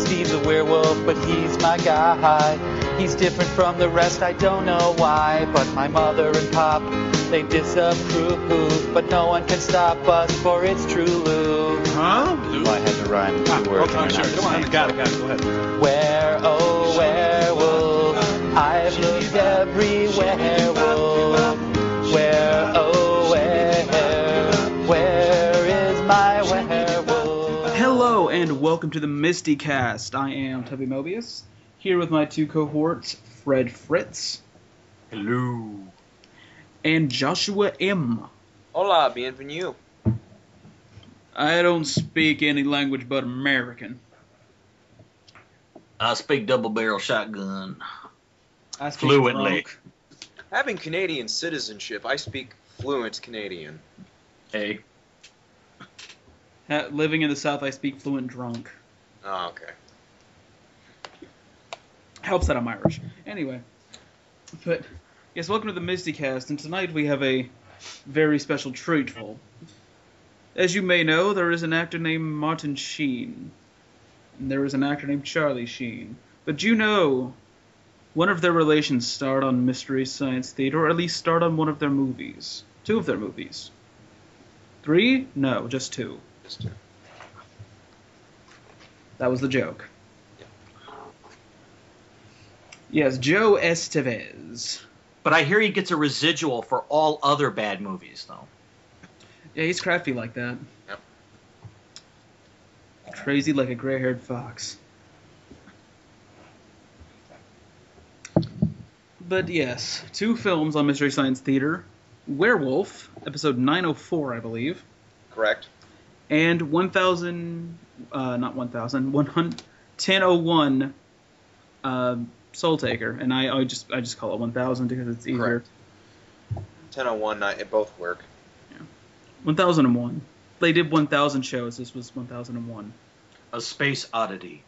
Steve's a werewolf, but he's my guy. He's different from the rest, I don't know why. But my mother and pop, they disapprove. But no one can stop us, for it's true, Lou. Huh? Lou? I had to rhyme two words. Okay, sure. Come on, got it. Go ahead. Where, oh, werewolf, I've looked everywhere, wolf. Where, oh, where is my werewolf? Hello and welcome to the MSTieCast. I am Toby Mobius, here with my two cohorts, Fred Fritz. Hello. And Joshua M. Hola, bienvenue. I don't speak any language but American. I speak double-barrel shotgun. I speak Fluently. drunk. Having Canadian citizenship, I speak fluent Canadian. Hey. Living in the South, I speak fluent drunk. Oh, okay. Helps that I'm Irish. Anyway. But, yes, welcome to the MSTieCast, and tonight we have a very special treatful. As you may know, there is an actor named Martin Sheen. And there is an actor named Charlie Sheen. But you know, one of their relations starred on Mystery Science Theater, or at least starred on one of their movies. Two of their movies. Three? No, just two. Just two. That was the joke. Yes, Joe Estevez. But I hear he gets a residual for all other bad movies, though. Yeah, he's crafty like that. Yep. Crazy like a gray-haired fox. But yes, two films on Mystery Science Theater. Werewolf, episode 904, I believe. Correct. And 1001 Soultaker. And I just call it 1000 because it's easier. Correct. 1001, it both work. 1001. They did 1000 shows. This was 1001. A space oddity.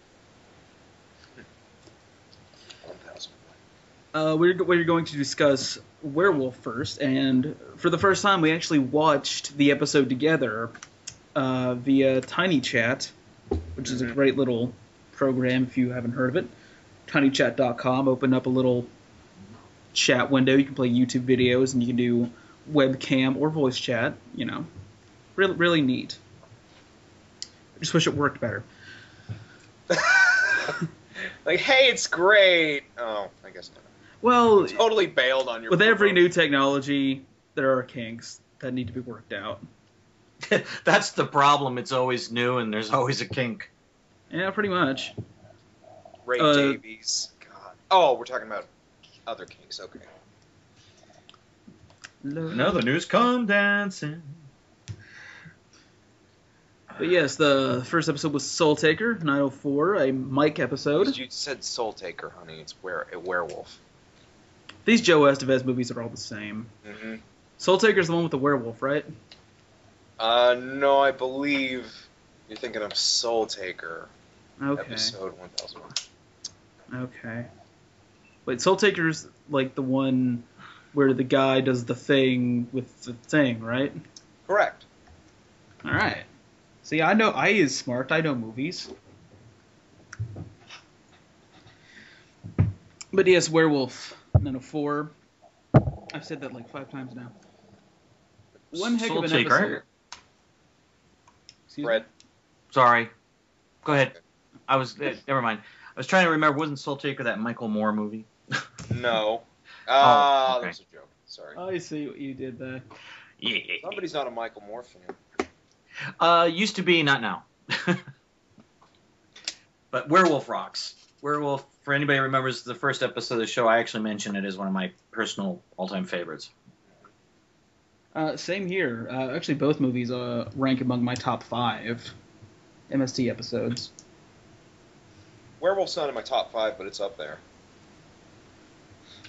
1001. We're going to discuss Werewolf first, and for the first time, we actually watched the episode together via Tiny Chat, which is a great little program if you haven't heard of it. TinyChat.com. Open up a little chat window. You can play YouTube videos, and you can do webcam or voice chat. You know, really, really neat. I just wish it worked better. Like, hey, it's great. Oh, I guess not. Well, Totally bailed on your. with every new technology, there are kinks that need to be worked out. That's the problem. It's always new, and there's always a kink. Yeah, pretty much. Ray Davies. God. Oh, we're talking about other kinks. Okay. Now the news come dancing. But yes, the first episode was Soultaker, 904, a Mike episode. You said Soultaker, honey. It's a werewolf. These Joe Estevez movies are all the same. Mm-hmm. Soultaker's the one with the werewolf, right? No, I believe you're thinking of Soultaker. Okay. Episode 1001. Okay. Wait, Soultaker's like the one where the guy does the thing with the thing, right? Correct. Alright. See, I is smart. I know movies. But yes, Werewolf, 904. I've said that like 5 times now. One heck of an episode. Excuse Fred. me? Sorry. Go ahead. Never mind. I was trying to remember, wasn't Soultaker that Michael Moore movie? No. Okay. That was a joke. Sorry. I see what you did there. Yeah. Somebody's not a Michael Moore fan. Used to be, not now. But Werewolf rocks. Werewolf, for anybody who remembers the first episode of the show, I actually mentioned it as one of my personal all-time favorites. Same here. Actually, both movies rank among my top 5 MST episodes. Werewolf's not in my top 5, but it's up there.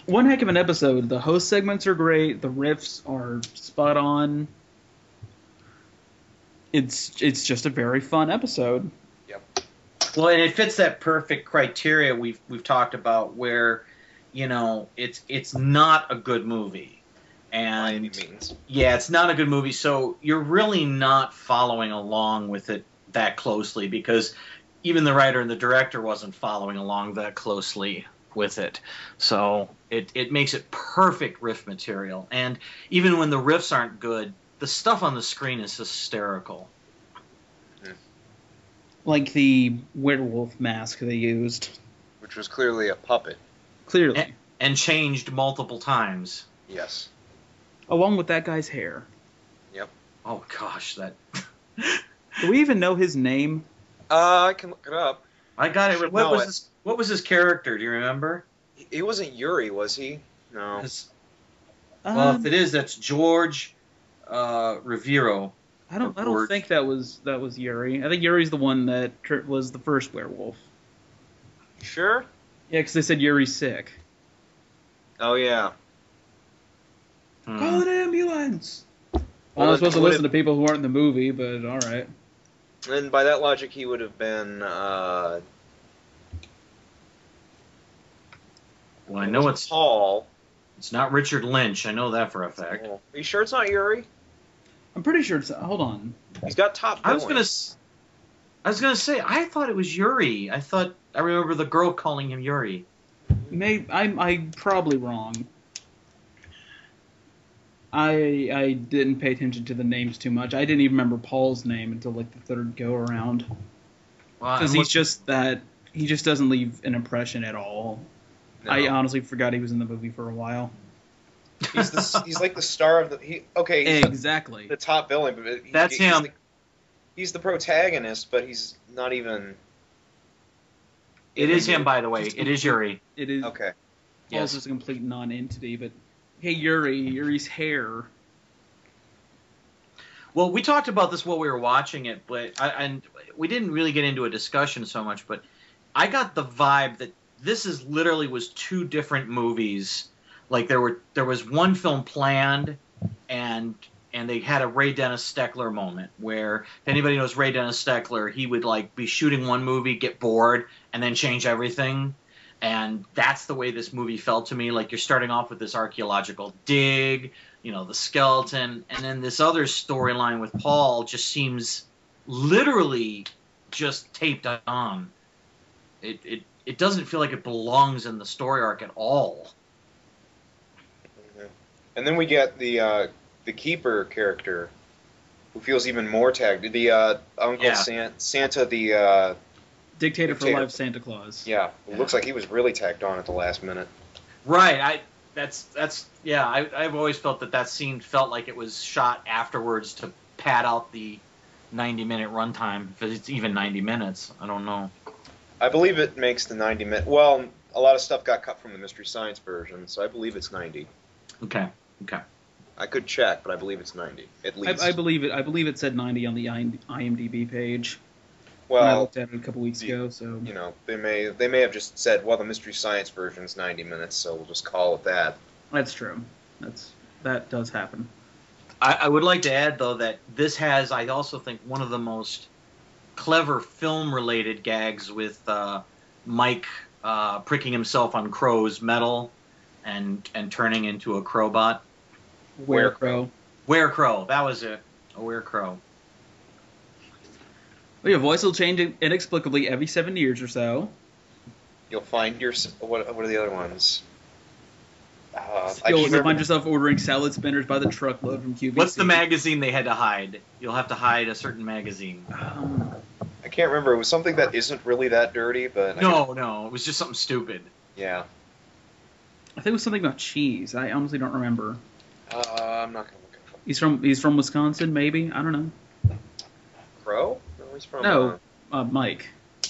One heck of an episode. The host segments are great. The riffs are spot on. It's just a very fun episode. Yep. Well, and it fits that perfect criteria we've talked about, where, you know, it's not a good movie. And By any means. Yeah, it's not a good movie, so you're really not following along with it that closely, because even the writer and the director wasn't following along that closely with it. So it makes it perfect riff material. And even when the riffs aren't good, the stuff on the screen is hysterical. Like the werewolf mask they used. Which was clearly a puppet. Clearly. And changed multiple times. Yes. Along with that guy's hair. Yep. Oh, gosh, that... Do we even know his name? I can look it up. I got it. What was his character? Do you remember? He wasn't Yuri, was he? No. Well, if it is, that's George Rivero. I don't think that was Yuri. I think Yuri's the one that was the first werewolf. Sure? Yeah, because they said Yuri's sick. Oh, yeah. Call an ambulance! Well, I'm supposed to listen to people who aren't in the movie, but alright. And by that logic, he would have been, well, I know it's Paul. It's not Richard Lynch. I know that for a fact. Are you sure it's not Yuri? I'm pretty sure it's... Hold on. He's got top billing. I was gonna say, I thought it was Yuri. I remember the girl calling him Yuri. I'm probably wrong. I didn't pay attention to the names too much. I didn't even remember Paul's name until like the third go around. Because he just doesn't leave an impression at all. No. I honestly forgot he was in the movie for a while. He's like the star of the... He's exactly. The top billing. But that's him. He's the protagonist, but he's not even... It is him, by the way. It is Yuri. It is. Okay. Paul's just a complete non-entity, but... Hey, Yuri's hair. Well, we talked about this while we were watching it, but and we didn't really get into a discussion so much, but I got the vibe that this literally was two different movies. Like there was one film planned, and they had a Ray Dennis Steckler moment where, if anybody knows Ray Dennis Steckler, he would like be shooting one movie, get bored, and then change everything. And that's the way this movie felt to me. Like, you're starting off with this archaeological dig, the skeleton, and then this other storyline with Paul just seems literally just taped on. It doesn't feel like it belongs in the story arc at all. And then we get the keeper character, who feels even more tagged. The Uncle Santa, the... Dictator for Life Santa Claus. Yeah, it looks like he was really tacked on at the last minute. Right, I've always felt that scene felt like it was shot afterwards to pad out the 90-minute runtime, if it's even 90 minutes. I don't know. I believe it makes the 90-minute... Well, a lot of stuff got cut from the Mystery Science version, so I believe it's 90. Okay. I could check, but I believe it's 90, at least. I believe it said 90 on the IMDb page. Well, I looked at it a couple weeks ago, so... they may have just said, well, the Mystery Science version's 90 minutes, so we'll just call it that. That's true. That does happen. I would like to add, though, that this has, I also think, one of the most clever film-related gags with Mike pricking himself on Crow's metal and turning into a crowbot. Werecrow. Werecrow, that was it. A Werecrow. Well, your voice will change inexplicably every 7 years or so. You'll find your... What are the other ones? You'll find yourself ordering salad spinners by the truckload from QVC. What's the magazine they had to hide? You'll have to hide a certain magazine. I can't remember. It was something that isn't really that dirty, but... No, it was just something stupid. Yeah. I think it was something about cheese. I honestly don't remember. I'm not going to look it up. He's from Wisconsin, maybe? I don't know. Crow? He's from... Mike.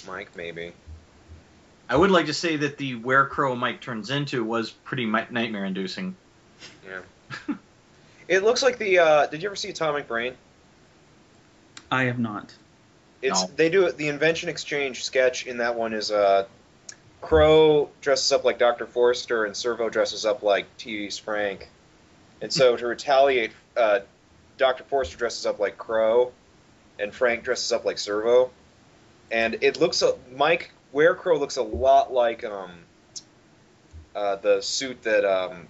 Mike, maybe. I would like to say that the Werecrow Mike turns into was pretty nightmare-inducing. Yeah. It looks like the... did you ever see Atomic Brain? I have not. No. They do the Invention Exchange sketch in that one is Crow dresses up like Dr. Forrester and Servo dresses up like T.V. Frank. And so to retaliate, Dr. Forrester dresses up like Crow and Frank dresses up like Servo. And it looks... Werecrow looks a lot like the suit that...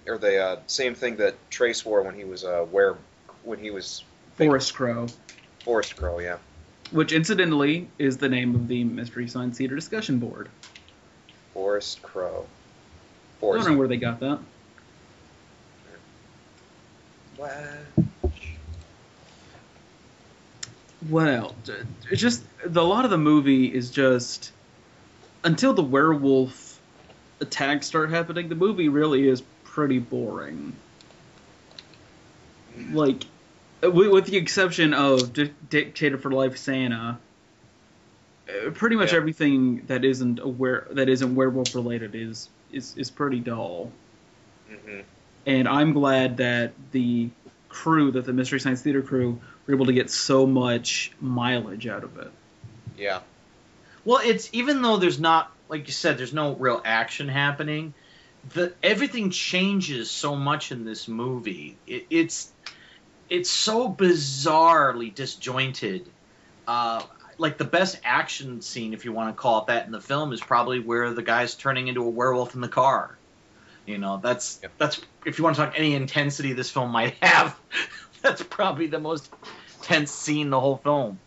or the same thing that Trace wore when he was... Forest Crow. Forest Crow, yeah. Which, incidentally, is the name of the Mystery Science Theater discussion board. Forest Crow. I don't know where they got that. What else? It's just a lot of the movie is just until the werewolf attacks start happening. The movie really is pretty boring. Like, with the exception of Dictator for Life Santa, pretty much everything that isn't werewolf related is pretty dull. Mm-hmm. And I'm glad that the Mystery Science Theater crew, were able to get so much mileage out of it. Yeah. Well, it's even though there's not, like you said, there's no real action happening. Everything changes so much in this movie. It's so bizarrely disjointed. Like the best action scene, if you want to call it that, in the film is probably where the guy's turning into a werewolf in the car. You know, that's if you want to talk any intensity this film might have, that's probably the most tense scene in the whole film.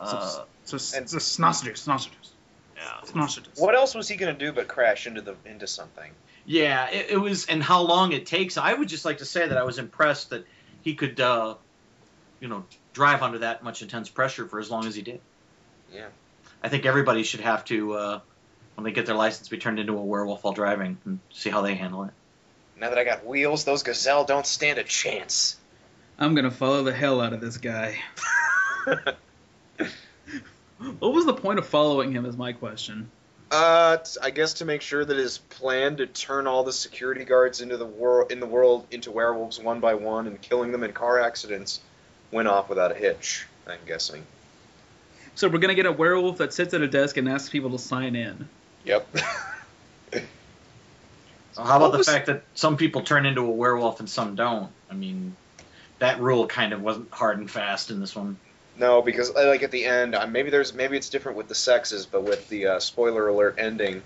Snostratus. What else was he going to do but crash into something? Yeah, it was, and how long it takes. I would just like to say that I was impressed that he could, drive under that much intense pressure for as long as he did. Yeah. I think everybody should have to, when they get their license, be turned into a werewolf while driving and see how they handle it. Now that I got wheels, those gazelle don't stand a chance. I'm gonna follow the hell out of this guy. What was the point of following him is my question. I guess to make sure that his plan to turn all the security guards into the world into werewolves one by one and killing them in car accidents went off without a hitch, I'm guessing. So we're gonna get a werewolf that sits at a desk and asks people to sign in. Yep. So how about the fact that some people turn into a werewolf and some don't? I mean, that rule kind of wasn't hard and fast in this one. No, because like at the end, maybe it's different with the sexes, but with the spoiler alert ending,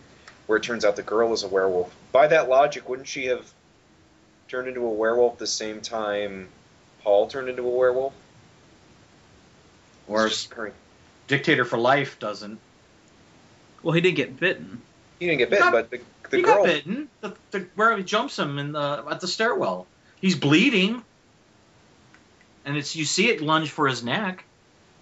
where it turns out the girl is a werewolf. By that logic, wouldn't she have turned into a werewolf the same time Paul turned into a werewolf? Or Dictator for Life doesn't. Well, he did get bitten. He didn't get bitten, but the he girl... got bitten. Where he jumps him at the stairwell. He's bleeding. And you see it lunge for his neck.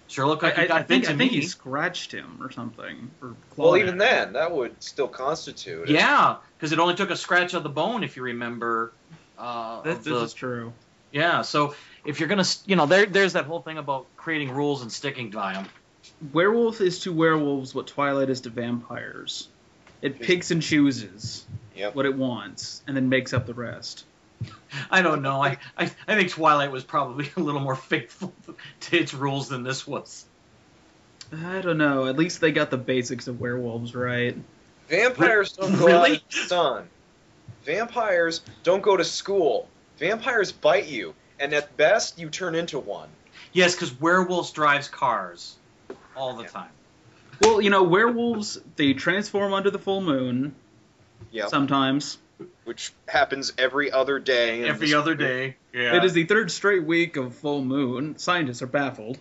Sure looked like he got bitten to me. I think he scratched him or something. Or well, even then, that would still constitute it. Yeah, because it only took a scratch of the bone, if you remember. This is true. Yeah, so if you're going to... there's that whole thing about creating rules and sticking by them. Werewolf is to werewolves what Twilight is to vampires. It picks and chooses what it wants, and then makes up the rest. I don't know. I think Twilight was probably a little more faithful to its rules than this was. I don't know. At least they got the basics of werewolves right. Vampires don't go out in the sun. Vampires don't go to school. Vampires bite you, and at best, you turn into one. Yes, because werewolves drives cars all the time. Well, werewolves, they transform under the full moon. Yeah. Sometimes. Which happens every other day. Every other day, yeah. It is the third straight week of full moon. Scientists are baffled.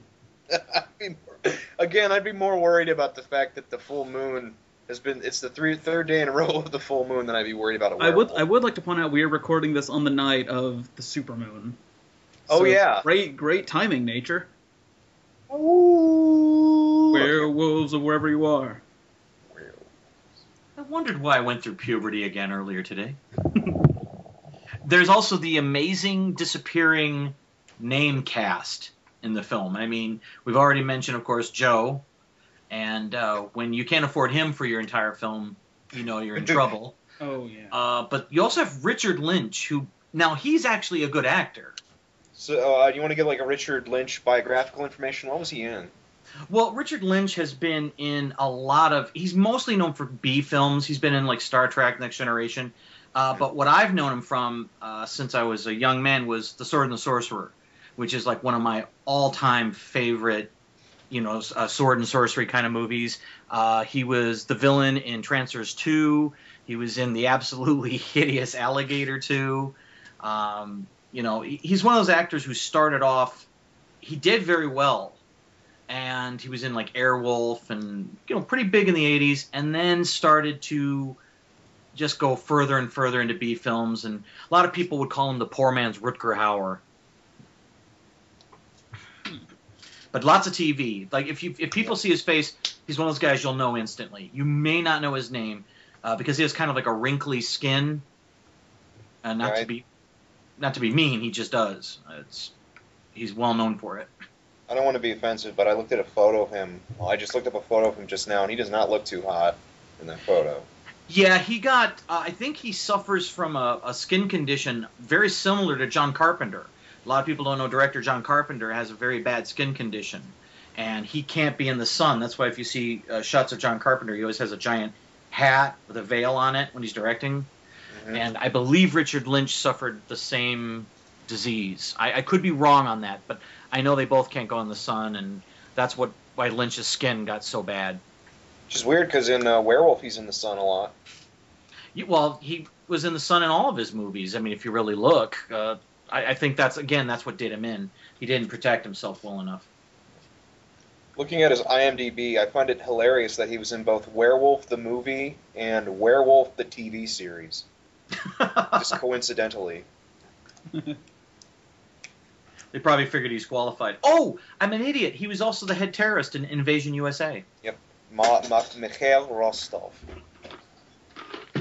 I'd be more worried about the fact that the full moon it's the third day in a row of the full moon than I'd be worried about a werewolf. I would like to point out we are recording this on the night of the supermoon. Oh, yeah. Great timing, nature. Ooh. Werewolves or wherever you are. I wondered why I went through puberty again earlier today. There's also the amazing disappearing name cast in the film. I mean, we've already mentioned, of course, Joe. And when you can't afford him for your entire film, you're in trouble. Oh, yeah. But you also have Richard Lynch, who... Now, he's actually a good actor. So, you want to get, like, a Richard Lynch biographical information? What was he in? Well, Richard Lynch has been in a lot of... He's mostly known for B films. He's been in, like, Star Trek, Next Generation. But what I've known him from since I was a young man was The Sword and the Sorcerer, which is, like, one of my all-time favorite, sword and sorcery kind of movies. He was the villain in Trancers 2. He was in the absolutely hideous Alligator 2. He's one of those actors who started off... He did very well. and he was in like Werewolf and pretty big in the 80s, and then started to just go further and further into B films, and a lot of people would call him the poor man's Rutger Hauer. But lots of TV. Like if people see his face, he's one of those guys you'll know instantly. You may not know his name because he has kind of like a wrinkly skin. Not to be mean, he just does. He's well known for it. I don't want to be offensive, but I looked at a photo of him. Well, I just looked up a photo of him just now, and he does not look too hot in that photo. Yeah, he got. I think he suffers from a skin condition very similar to John Carpenter. A lot of people don't know director John Carpenter has a very bad skin condition, and he can't be in the sun. That's why if you see shots of John Carpenter, he always has a giant hat with a veil on it when he's directing. Mm-hmm. And I believe Richard Lynch suffered the same disease. I could be wrong on that, but I know they both can't go in the sun, and that's why Lynch's skin got so bad. Which is weird because in Werewolf he's in the sun a lot. Well, he was in the sun in all of his movies. I mean, if you really look, I think that's what did him in. He didn't protect himself well enough. Looking at his IMDb, I find it hilarious that he was in both Werewolf the movie and Werewolf the TV series. Just coincidentally. They probably figured he's qualified. Oh, I'm an idiot. He was also the head terrorist in Invasion USA. Yep. Mikhail Rostov.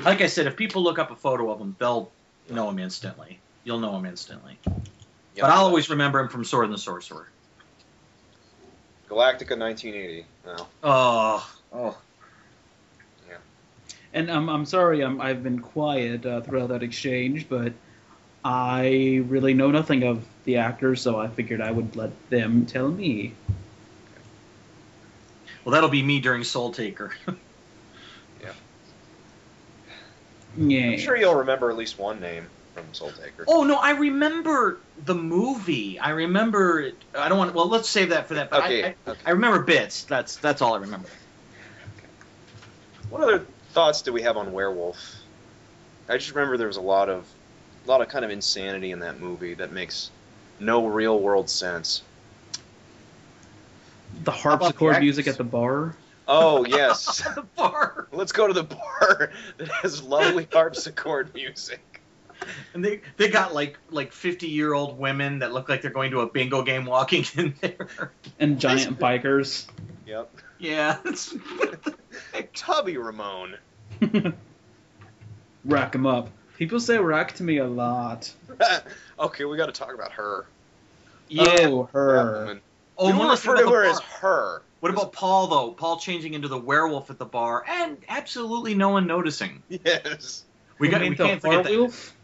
Like I said, if people look up a photo of him, they'll know him instantly. You'll know him instantly. Yep. But I'll always remember him from Sword and the Sorcerer. Galactica 1980. No. Oh. Yeah. And I'm sorry, I've been quiet throughout that exchange, but I really know nothing of the actors, so I figured I would let them tell me. Well, that'll be me during Soultaker. Yeah. I'm sure you'll remember at least one name from Soultaker. Oh, no, I remember the movie. I remember it. I don't want. Well, let's save that for that. But okay. I remember bits. That's all I remember. Okay. What other thoughts do we have on Werewolf? I just remember there was a lot of kind of insanity in that movie that makes no real world sense. The harpsichord music at the bar. Oh, yes. The bar. Let's go to the bar that has lovely harpsichord music. And they got like 50-year-old women that look like they're going to a bingo game walking in there. And giant bikers. Yep. Yeah. Toby Ramone. Rack 'em up. People say rack to me a lot. Okay, we got to talk about her. Yeah. Oh, her. Oh, we refer to her as her. What about Paul, though? Paul changing into the werewolf at the bar, and absolutely no one noticing. Yes. We can't forget Whar-wilf?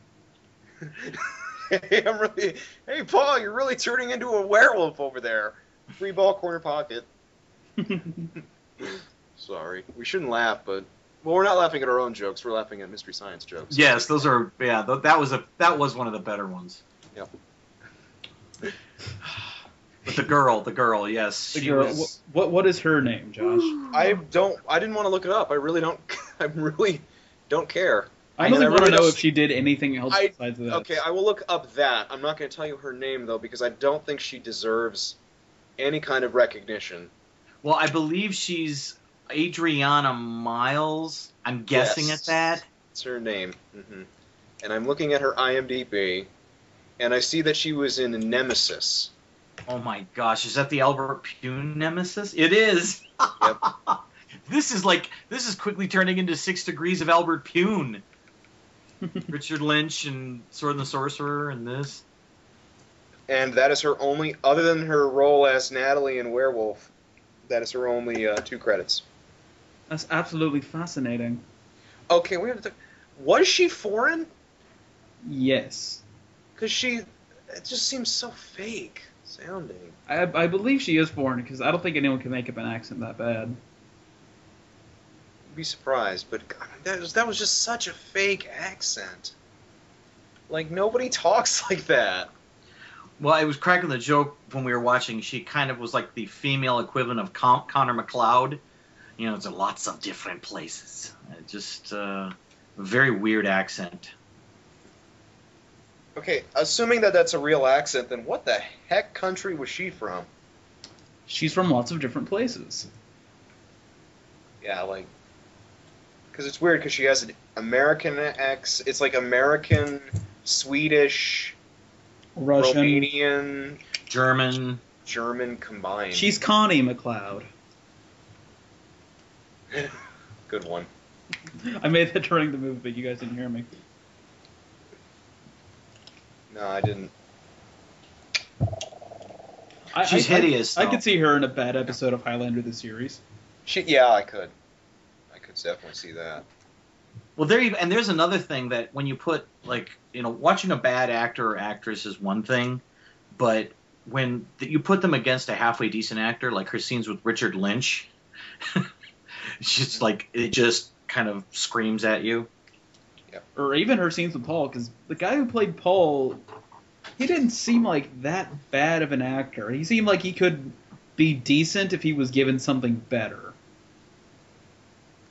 Hey, Paul, you're really turning into a werewolf over there. Free ball, corner pocket. Sorry. We shouldn't laugh, but... Well, we're not laughing at our own jokes. We're laughing at Mystery Science jokes. Yes, those are... Yeah, that was one of the better ones. Yep. But the girl, yes. The girl. Was... What is her name, Josh? I didn't want to look it up. I really don't care. I don't want to know if she did anything else besides that. Okay, I will look up that. I'm not going to tell you her name, though, because I don't think she deserves any kind of recognition. Well, I believe she's Adriana Miles. I'm guessing at that. That's her name. Mm-hmm. And I'm looking at her IMDb, and I see that she was in Nemesis. Oh my gosh, is that the Albert Pune Nemesis? It is. Yep. This is quickly turning into 6 Degrees of Albert Pune. Richard Lynch and Sword and the Sorcerer and this. And that is her only, other than her role as Natalie in Werewolf, that is her only 2 credits. That's absolutely fascinating. Okay, was she foreign? Yes. Because it just seems so fake sounding. I believe she is foreign, because I don't think anyone can make up an accent that bad. I'd be surprised, but God, that was just such a fake accent. Like, nobody talks like that. Well, I was cracking the joke when we were watching. She kind of was like the female equivalent of Connor McLeod. You know, it's in lots of different places. Just a very weird accent. Okay, assuming that that's a real accent, then what the heck country was she from? She's from lots of different places. Yeah, like, because it's weird because she has an American it's like American, Swedish, Russian. Romanian, German. combined. She's Connie McLeod. Good one. I made that during the movie, but you guys didn't hear me. No, I didn't. She's hideous, I though. could see her in a bad episode of Highlander the series. Yeah, I could. I could definitely see that. Well, there's another thing that when you put, like, watching a bad actor or actress is one thing, but when you put them against a halfway decent actor, like her scenes with Richard Lynch, she's like, it just kind of screams at you. Yep. Or even her scenes with Paul, because the guy who played Paul, he didn't seem like that bad of an actor. He seemed like he could be decent if he was given something better.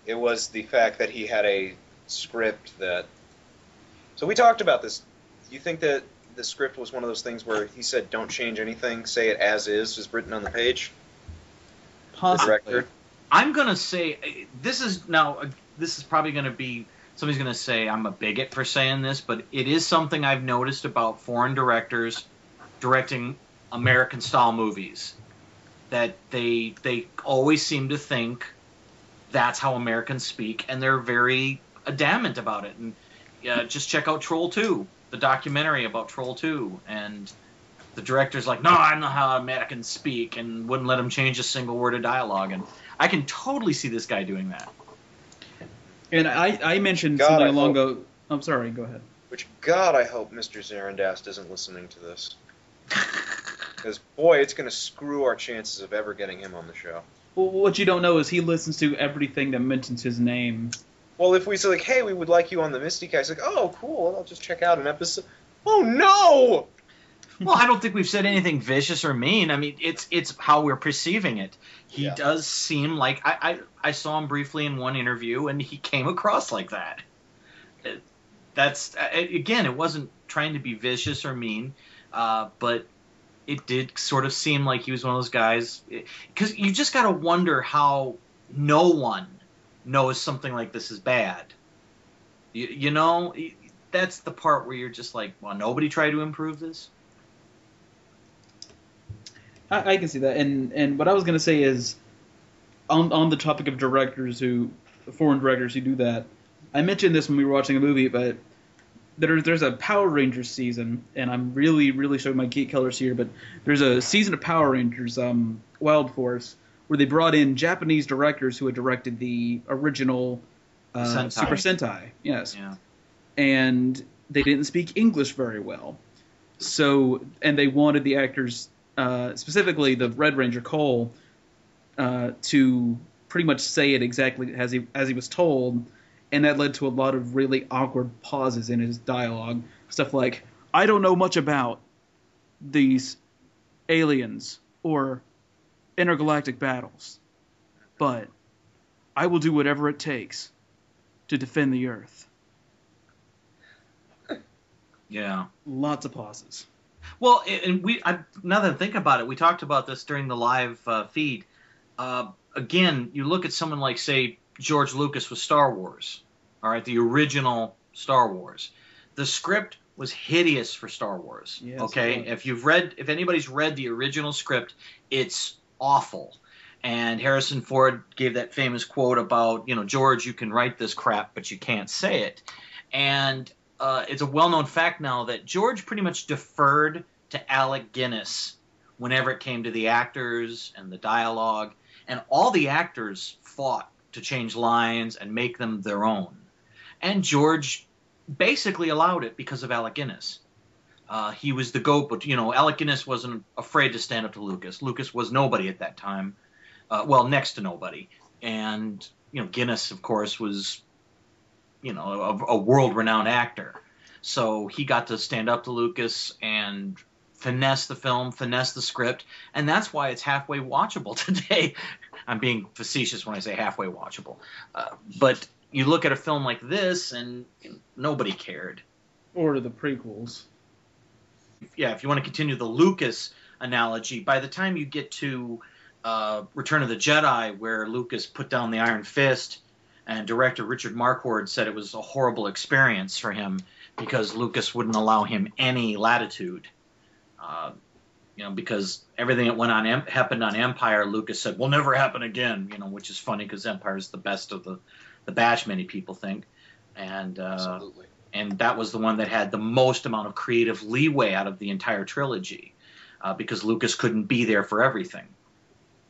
It was the fact that he had a script that... So we talked about this. Do you think that the script was one of those things where he said, don't change anything, say it as is written on the page? Possibly. The director? I'm going to say, this is probably going to be, somebody's going to say I'm a bigot for saying this, but it is something I've noticed about foreign directors directing American-style movies, that they always seem to think that's how Americans speak, and they're very adamant about it. And just check out Troll 2, the documentary about Troll 2, and the director's like, no, I know how Americans speak, and wouldn't let him change a single word of dialogue. And I can totally see this guy doing that. And I mentioned God, something I along hope- the... I'm sorry, go ahead. Which, God, I hope Mr. Zarandast isn't listening to this. Because, boy, it's going to screw our chances of ever getting him on the show. Well, what you don't know is he listens to everything that mentions his name. Well, if we say, like, hey, we would like you on the MSTieCast, like, oh, cool, I'll just check out an episode. Oh, no! Well, I don't think we've said anything vicious or mean. I mean, it's how we're perceiving it. He Yeah. does seem like... I saw him briefly in one interview, and he came across like that. Again, it wasn't trying to be vicious or mean, but it did sort of seem like he was one of those guys. Because you just got to wonder how no one knows something like this is bad. You know, that's the part where you're just like, well, nobody tried to improve this? I can see that. And what I was going to say is, on the topic of foreign directors who do that, I mentioned this when we were watching a movie, but there's a Power Rangers season, and I'm really, really showing my geek colors here, but there's a season of Power Rangers, Wild Force, where they brought in Japanese directors who had directed the original Sentai. Super Sentai. Yes. Yeah. And they didn't speak English very well. And they wanted the actors, specifically the Red Ranger Cole, to pretty much say it exactly as he was told, and that led to a lot of really awkward pauses in his dialogue. Stuff like, I don't know much about these aliens or intergalactic battles, but I will do whatever it takes to defend the Earth. Yeah. Lots of pauses. Well, and now that I think about it, we talked about this during the live feed. Again, you look at someone like, say, George Lucas with Star Wars, all right, the original Star Wars. The script was hideous for Star Wars. Yes, okay, it was. if anybody's read the original script, it's awful. And Harrison Ford gave that famous quote about, George, you can write this crap, but you can't say it. And it's a well-known fact now that George pretty much deferred to Alec Guinness whenever it came to the actors and the dialogue. And all the actors fought to change lines and make them their own. And George basically allowed it because of Alec Guinness. He was the GOAT, but, Alec Guinness wasn't afraid to stand up to Lucas. Lucas was nobody at that time. Next to nobody. And, Guinness, of course, was, a world-renowned actor. So he got to stand up to Lucas and finesse the film, finesse the script, and that's why it's halfway watchable today. I'm being facetious when I say halfway watchable. But you look at a film like this, and nobody cared. Or the prequels. Yeah, if you want to continue the Lucas analogy, by the time you get to Return of the Jedi, where Lucas put down the Iron Fist, and director Richard Marquardt said it was a horrible experience for him because Lucas wouldn't allow him any latitude. Because everything that happened on Empire, Lucas said will never happen again. Which is funny because Empire is the best of the batch, many people think, and Absolutely. And that was the one that had the most amount of creative leeway out of the entire trilogy, because Lucas couldn't be there for everything.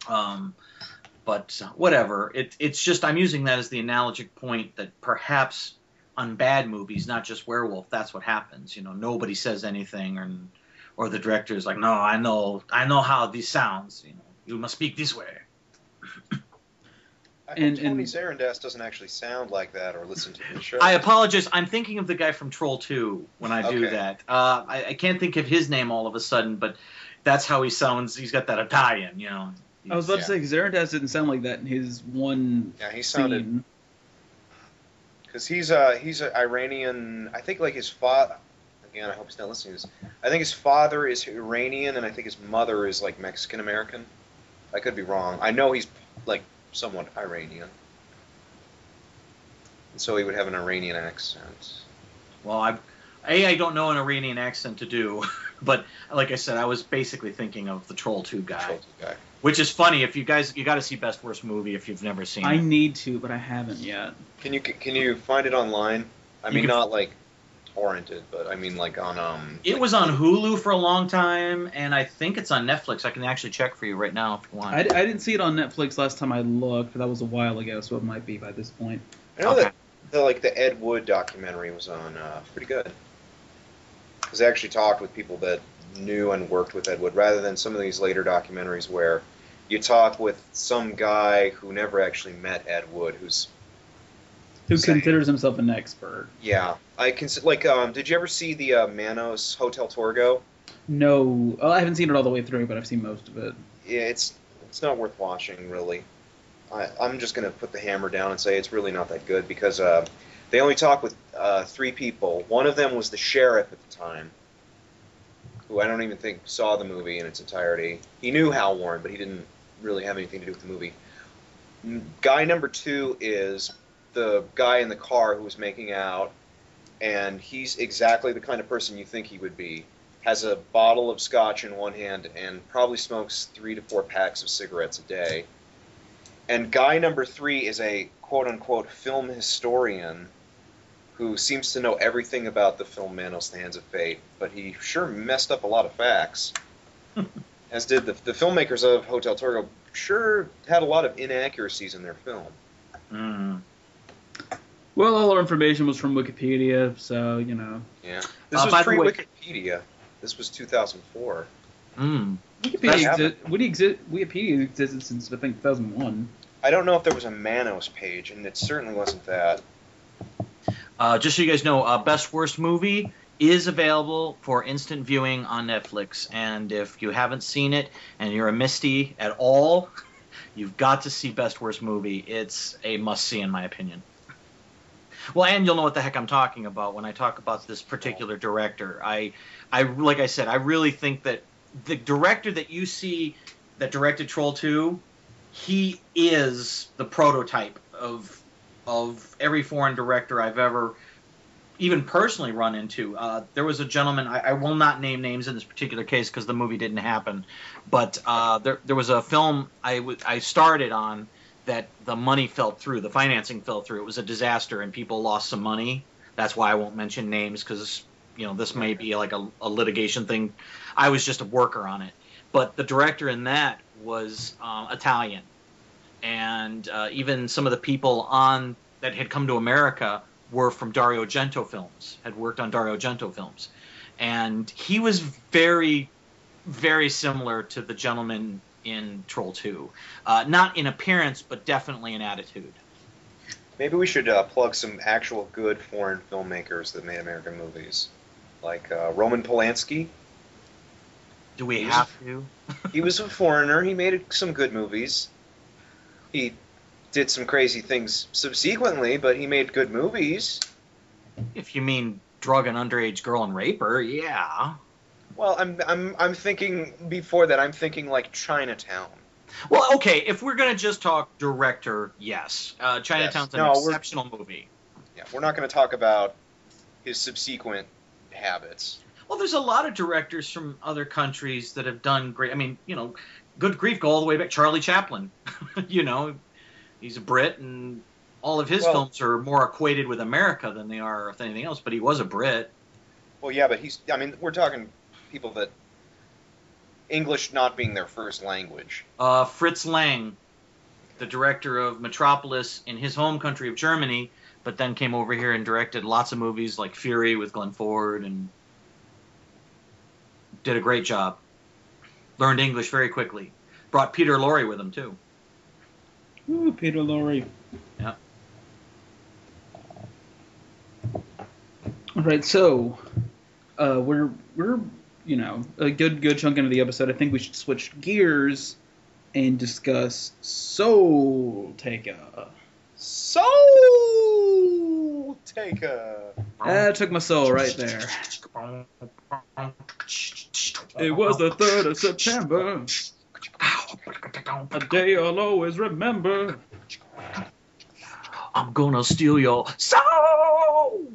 But whatever. It's just I'm using that as the analogic point that perhaps on bad movies, not just Werewolf, that's what happens. Nobody says anything, or the director is like, no, I know how this sounds. You must speak this way. And Tony Zarandas doesn't actually sound like that or listen to the show. I apologize. I'm thinking of the guy from Troll 2 when I do that. I can't think of his name all of a sudden, but that's how he sounds. He's got that Italian, I was about to say, Zarandas didn't sound like that in his one he sounded... scene. Because he's an Iranian, I think like his father... Again, I hope he's not listening to this. I think his father is Iranian, and I think his mother is like Mexican-American. I could be wrong. I know he's like somewhat Iranian. And so he would have an Iranian accent. Well, I don't know an Iranian accent to do, but like I said, I was basically thinking of the Troll 2 guy. Which is funny. If you got to see Best Worst Movie if you've never seen it. I need to, but I haven't yet. Can you find it online? I mean, not like torrented, but I mean like on It was on Hulu for a long time, and I think it's on Netflix. I can actually check for you right now if you want. I didn't see it on Netflix last time I looked, but that was a while ago, so it might be by this point. I know that the Ed Wood documentary was on pretty good. Because I actually talked with people that knew and worked with Ed Wood, rather than some of these later documentaries where you talk with some guy who never actually met Ed Wood, who considers himself an expert. Yeah, I consider did you ever see the Manos Hotel Torgo? No, I haven't seen it all the way through, but I've seen most of it. Yeah, it's not worth watching, really. I'm just gonna put the hammer down and say it's really not that good because they only talk with 3 people. One of them was the sheriff at the time, who I don't even think saw the movie in its entirety. He knew Hal Warren, but he didn't really have anything to do with the movie. Guy number 2 is the guy in the car who was making out, and he's exactly the kind of person you think he would be. Has a bottle of scotch in one hand and probably smokes 3 to 4 packs of cigarettes a day. And guy number 3 is a quote-unquote film historian who seems to know everything about the film Manos, The Hands of Fate, but he sure messed up a lot of facts. As did the filmmakers of Hotel Torgo, sure had a lot of inaccuracies in their film. Mm. Well, all our information was from Wikipedia, so, Yeah. This was pre-Wikipedia. This was 2004. Wikipedia existed since, I think, 2001. I don't know if there was a Manos page, and it certainly wasn't that. Just so you guys know, Best Worst Movie is available for instant viewing on Netflix, and if you haven't seen it and you're a Misty at all, you've got to see Best Worst Movie. It's a must-see in my opinion. Well, and you'll know what the heck I'm talking about when I talk about this particular director. I like I said, I really think that the director that you see that directed Troll 2, he is the prototype of every foreign director I've ever even personally run into. There was a gentleman, I will not name names in this particular case because the movie didn't happen, but there was a film I started on that the money fell through, the financing fell through. It was a disaster and people lost some money. That's why I won't mention names because this may be like a litigation thing. I was just a worker on it. But the director in that was Italian. And even some of the people that had come to America were from Dario Argento films, had worked on Dario Argento films. And he was very, very similar to the gentleman in Troll 2. Not in appearance, but definitely in attitude. Maybe we should plug some actual good foreign filmmakers that made American movies. Like Roman Polanski. Do we have to? He was a foreigner. He made some good movies. He did some crazy things subsequently, but he made good movies. If you mean drug an underage girl and rape her, yeah. Well, I'm thinking before that. I'm thinking like Chinatown. Well, okay, if we're gonna just talk director, yes, Chinatown's an exceptional movie. Yeah, we're not going to talk about his subsequent habits. Well, there's a lot of directors from other countries that have done great. I mean, good grief, go all the way back. Charlie Chaplin, he's a Brit, and all of his films are more equated with America than they are with anything else. But he was a Brit. Well, yeah, but we're talking people that English not being their first language. Fritz Lang, the director of Metropolis in his home country of Germany, but then came over here and directed lots of movies like Fury with Glenn Ford and did a great job. Learned English very quickly. Brought Peter Lorre with him, too. Ooh, Peter Lorre. Yeah. All right, so we're a good chunk into the episode. I think we should switch gears and discuss Soultaker. Soultaker. That took my soul right there. It was the 3rd of September, a day I'll always remember. I'm gonna steal your soul,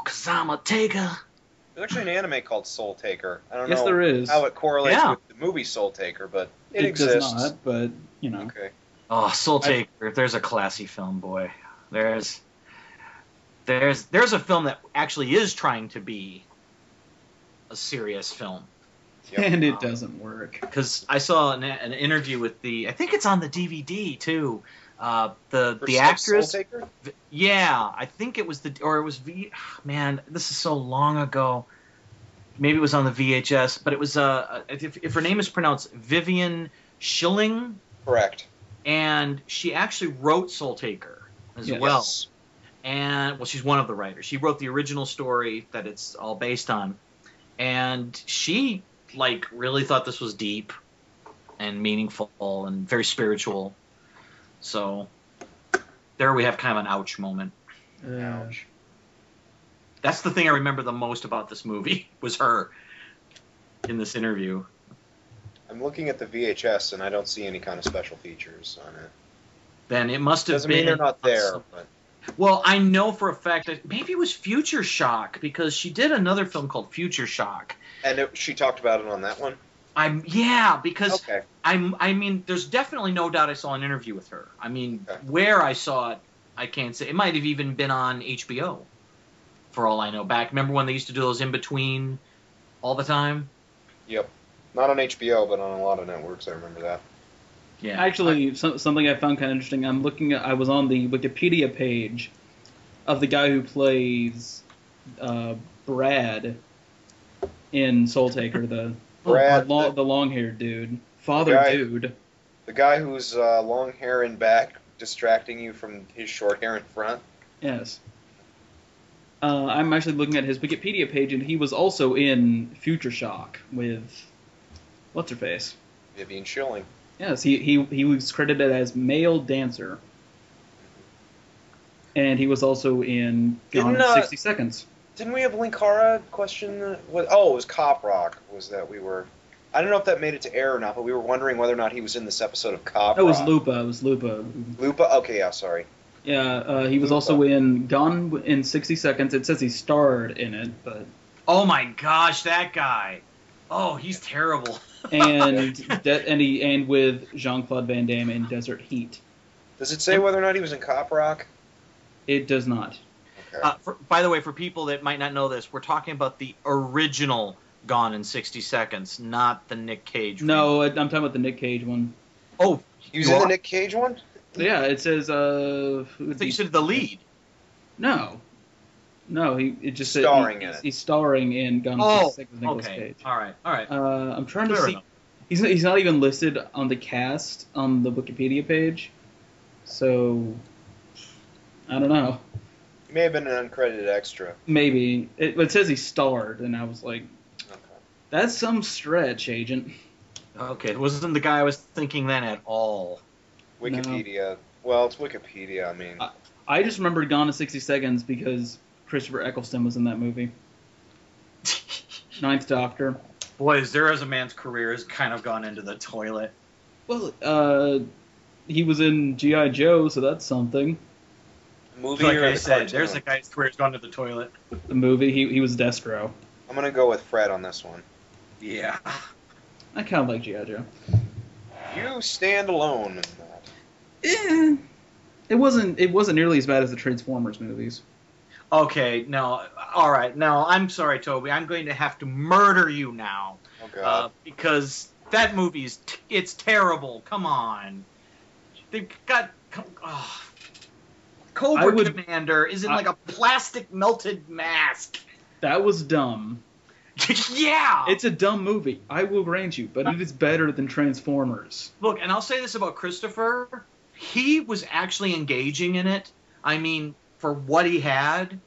'cause I'm a taker. There's actually an anime called Soultaker. I don't Yes, know there is. how it correlates Yeah. with the movie Soultaker, but it does exists. not, but, Okay. Oh, Soultaker, if there's a classy film, boy. There's a film that actually is trying to be a serious film. Yep. And it doesn't work. Because I saw an interview with I think it's on the DVD, too. For The actress. Soultaker? Yeah, I think it was man, this is so long ago. Maybe it was on the VHS, but it was if her name is pronounced Vivian Schilling, Correct. and she actually wrote Soultaker as well. Yes. And she's one of the writers. She wrote the original story that it's all based on, and she really thought this was deep and meaningful and very spiritual. So there we have kind of an ouch moment. Ouch. That's the thing I remember the most about this movie was her in this interview. I'm looking at the VHS and I don't see any kind of special features on it. Then it must have Doesn't been. mean they're not there, but Well, I know for a fact that maybe it was Future Shock, because she did another film called Future Shock. and she talked about it on that one. Because Okay. I mean, there's definitely no doubt I saw an interview with her. I mean, where I saw it, I can't say. It might have even been on HBO, for all I know. Remember when they used to do those in between all the time? Yep. Not on HBO, but on a lot of networks. I remember that. Yeah. Actually, something I found kind of interesting. I was on the Wikipedia page of the guy who plays Brad in Soultaker, the long-haired dude, dude. The guy who's long hair in back, distracting you from his short hair in front. Yes. I'm actually looking at his Wikipedia page, and he was also in Future Shock with what's her face. Vivian Schilling. Yes, he was credited as male dancer, and he was also in Gone in 60 Seconds. Didn't we have Linkara question? It was Cop Rock. I don't know if that made it to air or not, but we were wondering whether or not he was in this episode of Cop Rock. It was Lupa. Lupa? Okay, yeah, sorry. Yeah, he was also in Gone in 60 Seconds. It says he starred in it, but... Oh my gosh, that guy! Oh, he's terrible. and with Jean-Claude Van Damme in Desert Heat. Does it say whether or not he was in Cop Rock? It does not. Okay. By the way, for people that might not know this, we're talking about the original Gone in 60 Seconds, not the Nick Cage one. No, I'm talking about the Nick Cage one. Oh, he was in the Nick Cage one? Yeah, it says... I think you said the lead. No, it just said he's starring in Gone in 60 Seconds with Nicolas Cage. All right. I'm trying to Fair see. enough. He's not even listed on the cast on the Wikipedia page, so I don't know. He may have been an uncredited extra. Maybe it says he starred, and I was like, that's some stretch, Agent. Okay, it wasn't the guy I was thinking then at all. Wikipedia. No. Well, it's Wikipedia. I mean, I just remembered Gone in 60 Seconds because Christopher Eccleston was in that movie. Ninth Doctor. Boy, there as a man's career has kind of gone into the toilet. Well, he was in G.I. Joe, so that's something. Movie Like or I the said, cartoon? there's a guy's career's gone to the toilet. The movie, he was Destro. I'm gonna go with Fred on this one. Yeah. I kind of like G.I. Joe. You stand alone in that. It wasn't nearly as bad as the Transformers movies. Okay, no, all right. No, I'm sorry, Toby. I'm going to have to murder you now. Oh God. Because that movie's it's terrible. Come on. They've got Cobra Commander is in like a plastic melted mask. That was dumb. Yeah. It's a dumb movie. I will grant you, but it is better than Transformers. Look, and I'll say this about Christopher. He was actually engaging in it. I mean, for what he had,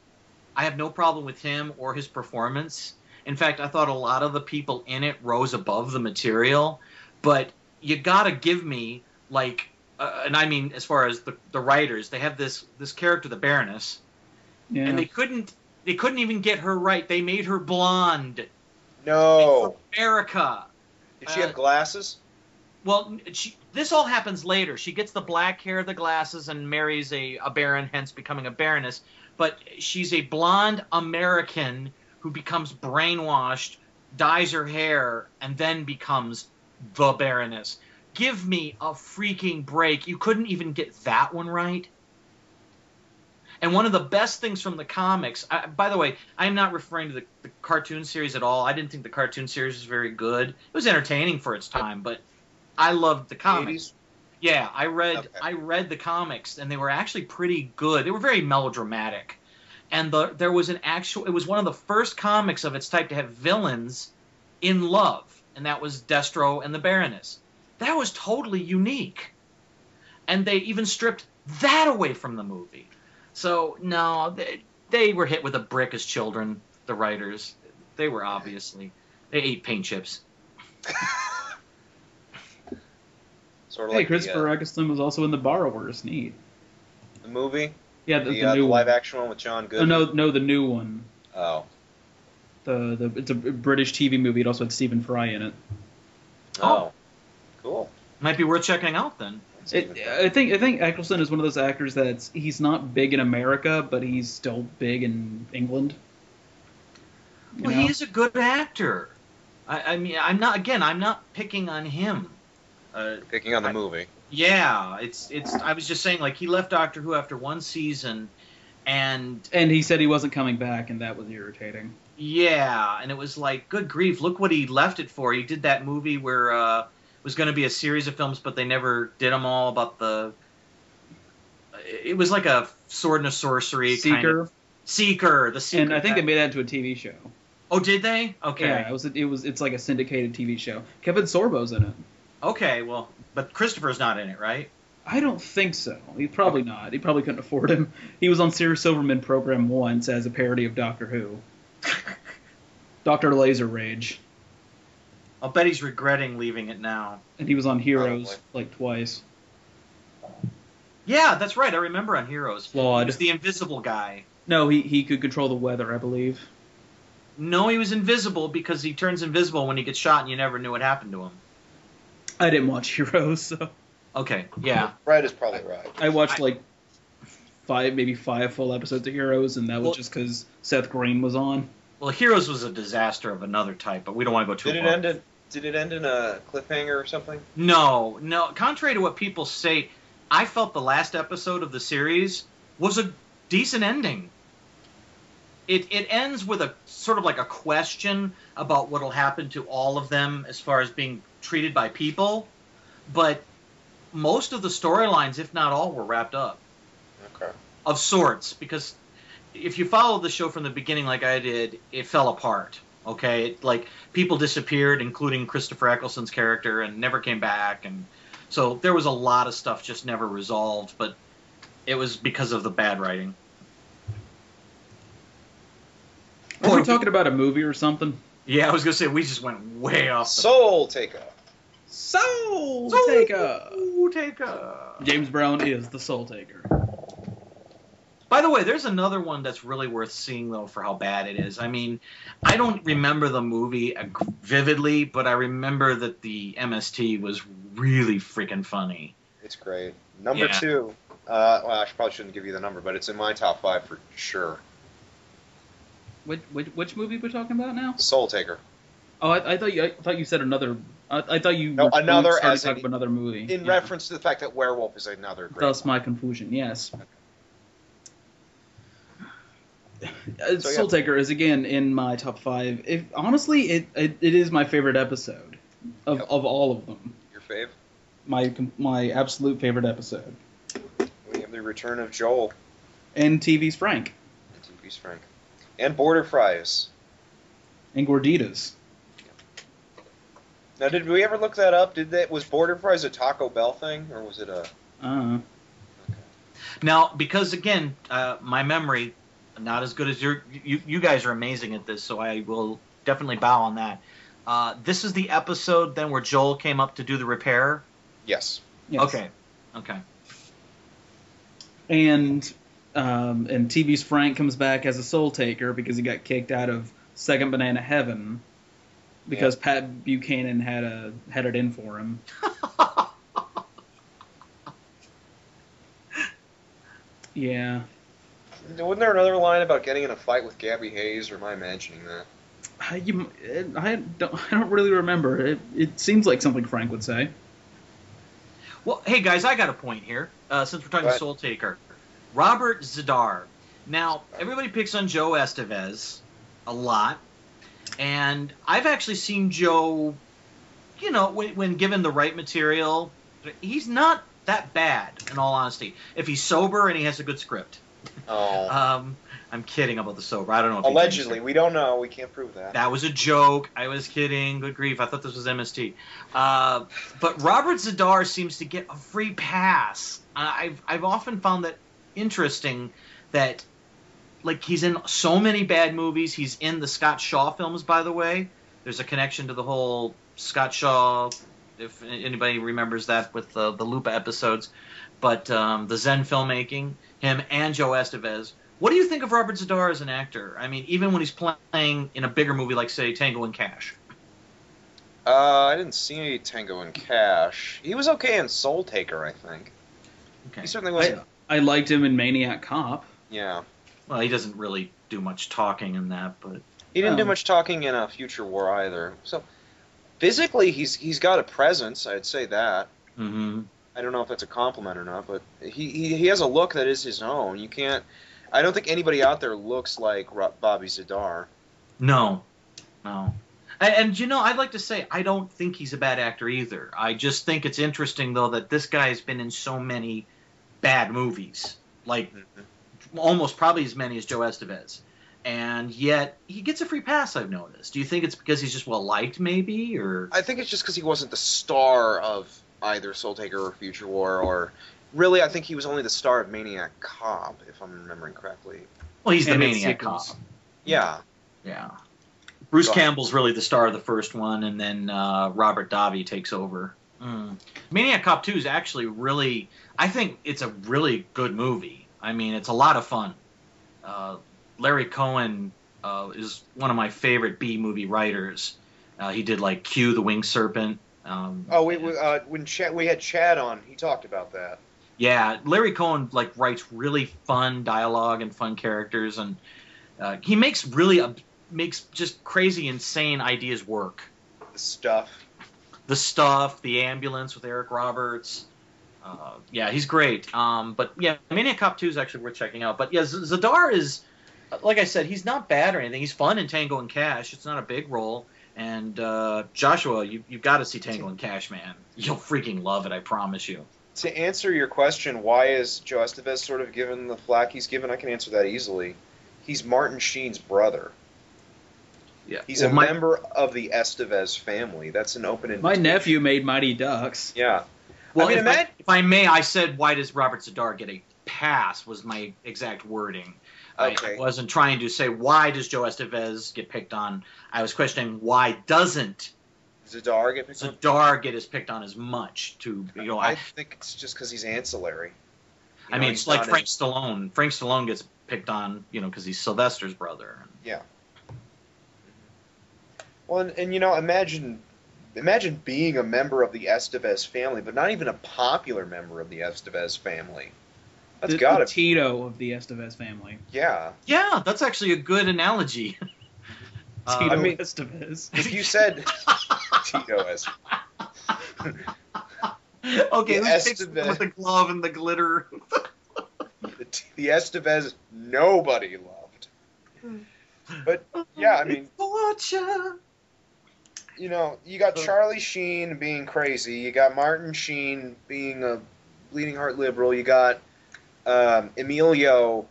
I have no problem with him or his performance. In fact, I thought a lot of the people in it rose above the material. But you gotta give me, like, and I mean, as far as the writers, they have this character, the Baroness, Yeah. and they couldn't even get her right. They made her blonde. No. America. Did she have glasses? Well, this all happens later. She gets the black hair, the glasses, and marries a baron, hence becoming a baroness. But she's a blonde American who becomes brainwashed, dyes her hair, and then becomes the baroness. Give me a freaking break. You couldn't even get that one right? And one of the best things from the comics, by the way, I'm not referring to the cartoon series at all. I didn't think the cartoon series was very good. It was entertaining for its time, but I loved the comics. 80s? Yeah, I read the comics, and they were actually pretty good. They were very melodramatic. And there was it was one of the first comics of its type to have villains in love, and that was Destro and the Baroness. That was totally unique. And they even stripped that away from the movie. So, no, they were hit with a brick as children, the writers. They were obviously. They ate paint chips. Sort of Hey, like Christopher Eccleston was also in The Borrowers. Neat. the movie? Yeah, the new live one. action one with John Oh, Goodman? no, the new one. Oh. It's a British TV movie. It also had Stephen Fry in it. Oh. Cool. Might be worth checking out then. I think Eccleston is one of those actors he's not big in America, but he's still big in England. Well, he's a good actor. I mean, I'm not picking on him. Picking on the movie. Yeah, it's. I was just saying, like, he left Doctor Who after one season, and he said he wasn't coming back, and that was irritating. Yeah, and it was like, good grief, look what he left it for. He did that movie where it was going to be a series of films, but they never did them all. It was like a sword and a sorcery Seeker. kind of. Seeker, the Seeker. And I think they made that into a TV show. Oh, did they? Okay. Yeah, it's like a syndicated TV show. Kevin Sorbo's in it. Okay, well, but Christopher's not in it, right? I don't think so. He's probably not. He probably couldn't afford him. He was on Sarah Silverman program once as a parody of Doctor Who. Dr. Laser Rage. I'll bet he's regretting leaving it now. And he was on Heroes Probably. like twice. Yeah, that's right. I remember on Heroes. Flawed. He was the invisible guy. No, he could control the weather, I believe. No, he was invisible because he turns invisible when he gets shot and you never knew what happened to him. I didn't watch Heroes, so Okay, yeah. Fred is probably right. I watched like maybe five full episodes of Heroes, and that was just because Seth Green was on. Well, Heroes was a disaster of another type, but we don't want to go too far. Did it end in a cliffhanger or something? No. Contrary to what people say, I felt the last episode of the series was a decent ending. It ends with a sort of like a question about what will happen to all of them as far as being treated by people, but most of the storylines, if not all, were wrapped up. Okay. Of sorts, because if you followed the show from the beginning like I did, it fell apart. Okay, like people disappeared, including Christopher Eccleston's character, and never came back, and so there was a lot of stuff just never resolved. But it was because of the bad writing. Are we talking about a movie or something? Yeah, I was gonna say we just went way off. Soultaker. Soultaker. 'Soul. Soultaker. James Brown is the Soultaker. By the way, there's another one that's really worth seeing, though, for how bad it is. I mean, I don't remember the movie vividly, but I remember that the MST was really freaking funny. It's great. Number 2. Well, I probably shouldn't give you the number, but it's in my top 5 for sure. Which movie we're talking about now? Soultaker. Oh, I thought you said another. I thought you no, were another started as talking about another movie. In reference to the fact that Werewolf is another great Thus one. my confusion. Yes. So, Soultaker is again in my top 5. Honestly, it is my favorite episode of all of them. Your fave? My absolute favorite episode. We have the return of Joel. And TV's Frank. TV's Frank. And Border Fries. And Gorditas. Now, did we ever look that up? Was Border Fries a Taco Bell thing, or was it a? Okay. Now, because again, my memory not as good as you guys are amazing at this, so I will definitely bow on that. This is the episode then where Joel came up to do the repair. Yes. Okay. And TV's Frank comes back as a Soultaker because he got kicked out of Second Banana Heaven because Pat Buchanan had it in for him. Yeah. Wasn't there another line about getting in a fight with Gabby Hayes, or am I imagining that? I don't really remember. It seems like something Frank would say. Well, hey guys, I got a point here. Since we're talking Soultaker, Robert Z'Dar. Now, everybody picks on Joe Estevez a lot, and I've actually seen Joe. You know, when given the right material, he's not that bad. In all honesty, if he's sober and he has a good script. Oh. I'm kidding about the sober. I don't know. If allegedly, we don't know. We can't prove that. That was a joke. I was kidding. Good grief. I thought this was MST. But Robert Z'Dar seems to get a free pass. I've often found that interesting that, like, he's in so many bad movies. He's in the Scott Shaw films, by the way. There's a connection to the whole Scott Shaw, if anybody remembers that, with the Lupa episodes. But the Zen filmmaking, him and Joe Estevez. What do you think of Robert Z'Dar as an actor? I mean, even when he's playing in a bigger movie like, say, Tango and Cash. I didn't see Tango and Cash. He was okay in Soultaker, I think. Okay. He certainly wasn't. I liked him in Maniac Cop. Yeah. Well, he doesn't really do much talking in that, but he didn't do much talking in Future War either. So physically, he's got a presence. I'd say that. Mm-hmm. I don't know if that's a compliment or not, but he has a look that is his own. You can't. I don't think anybody out there looks like Bobby Z'Dar. No. And you know, I'd like to say I don't think he's a bad actor either. I just think it's interesting, though, that this guy's been in so many bad movies, like almost probably as many as Joe Estevez, and yet he gets a free pass. I've noticed. Do you think it's because he's just well liked, maybe, or? I think it's just because he wasn't the star of either Soultaker or Future War, or really, I think he was only the star of Maniac Cop, if I'm remembering correctly. Well, he's the Maniac Cop. Yeah. Bruce Campbell's really the star of the first one, and then Robert Davi takes over. Maniac Cop 2 is actually really, I think it's a really good movie. I mean, it's a lot of fun. Larry Cohen is one of my favorite B-movie writers. He did, like, Q, the Winged Serpent. When we had Chad on, he talked about that. Yeah, Larry Cohen writes really fun dialogue and fun characters, and he makes just crazy, insane ideas work. The Stuff, The Ambulance with Eric Roberts. Yeah, he's great. But yeah, Maniac Cop 2 is actually worth checking out. But yeah, Z'Dar is, like I said, he's not bad or anything. He's fun in Tango and Cash. It's not a big role. And Joshua, you've got to see Tango and Cash, man. You'll freaking love it, I promise you. To answer your question, why is Joe Estevez sort of given the flack he's given, I can answer that easily. He's Martin Sheen's brother. Yeah. He's a member of the Estevez family. That's an open invitation. My nephew made Mighty Ducks. Yeah. Well, if I may, I said, why does Robert Z'Dar get a pass, was my exact wording. Okay. I wasn't trying to say, why does Joe Estevez get picked on? I was questioning, why doesn't Z'Dar get picked on? Z'Dar get picked on as much? I think it's just because he's ancillary. I mean, it's like Frank Stallone. Frank Stallone gets picked on, because he's Sylvester's brother. Yeah. Well, and imagine being a member of the Estevez family, but not even a popular member of the Estevez family. That's gotta be Tito of the Estevez family. Yeah. Yeah, that's actually a good analogy. Tito Estevez. If you said Tito Estevez. Okay, who's with the glove and the glitter? The Estevez nobody loved. But yeah, I mean, you got Charlie Sheen being crazy. You got Martin Sheen being a bleeding heart liberal. You got Emilio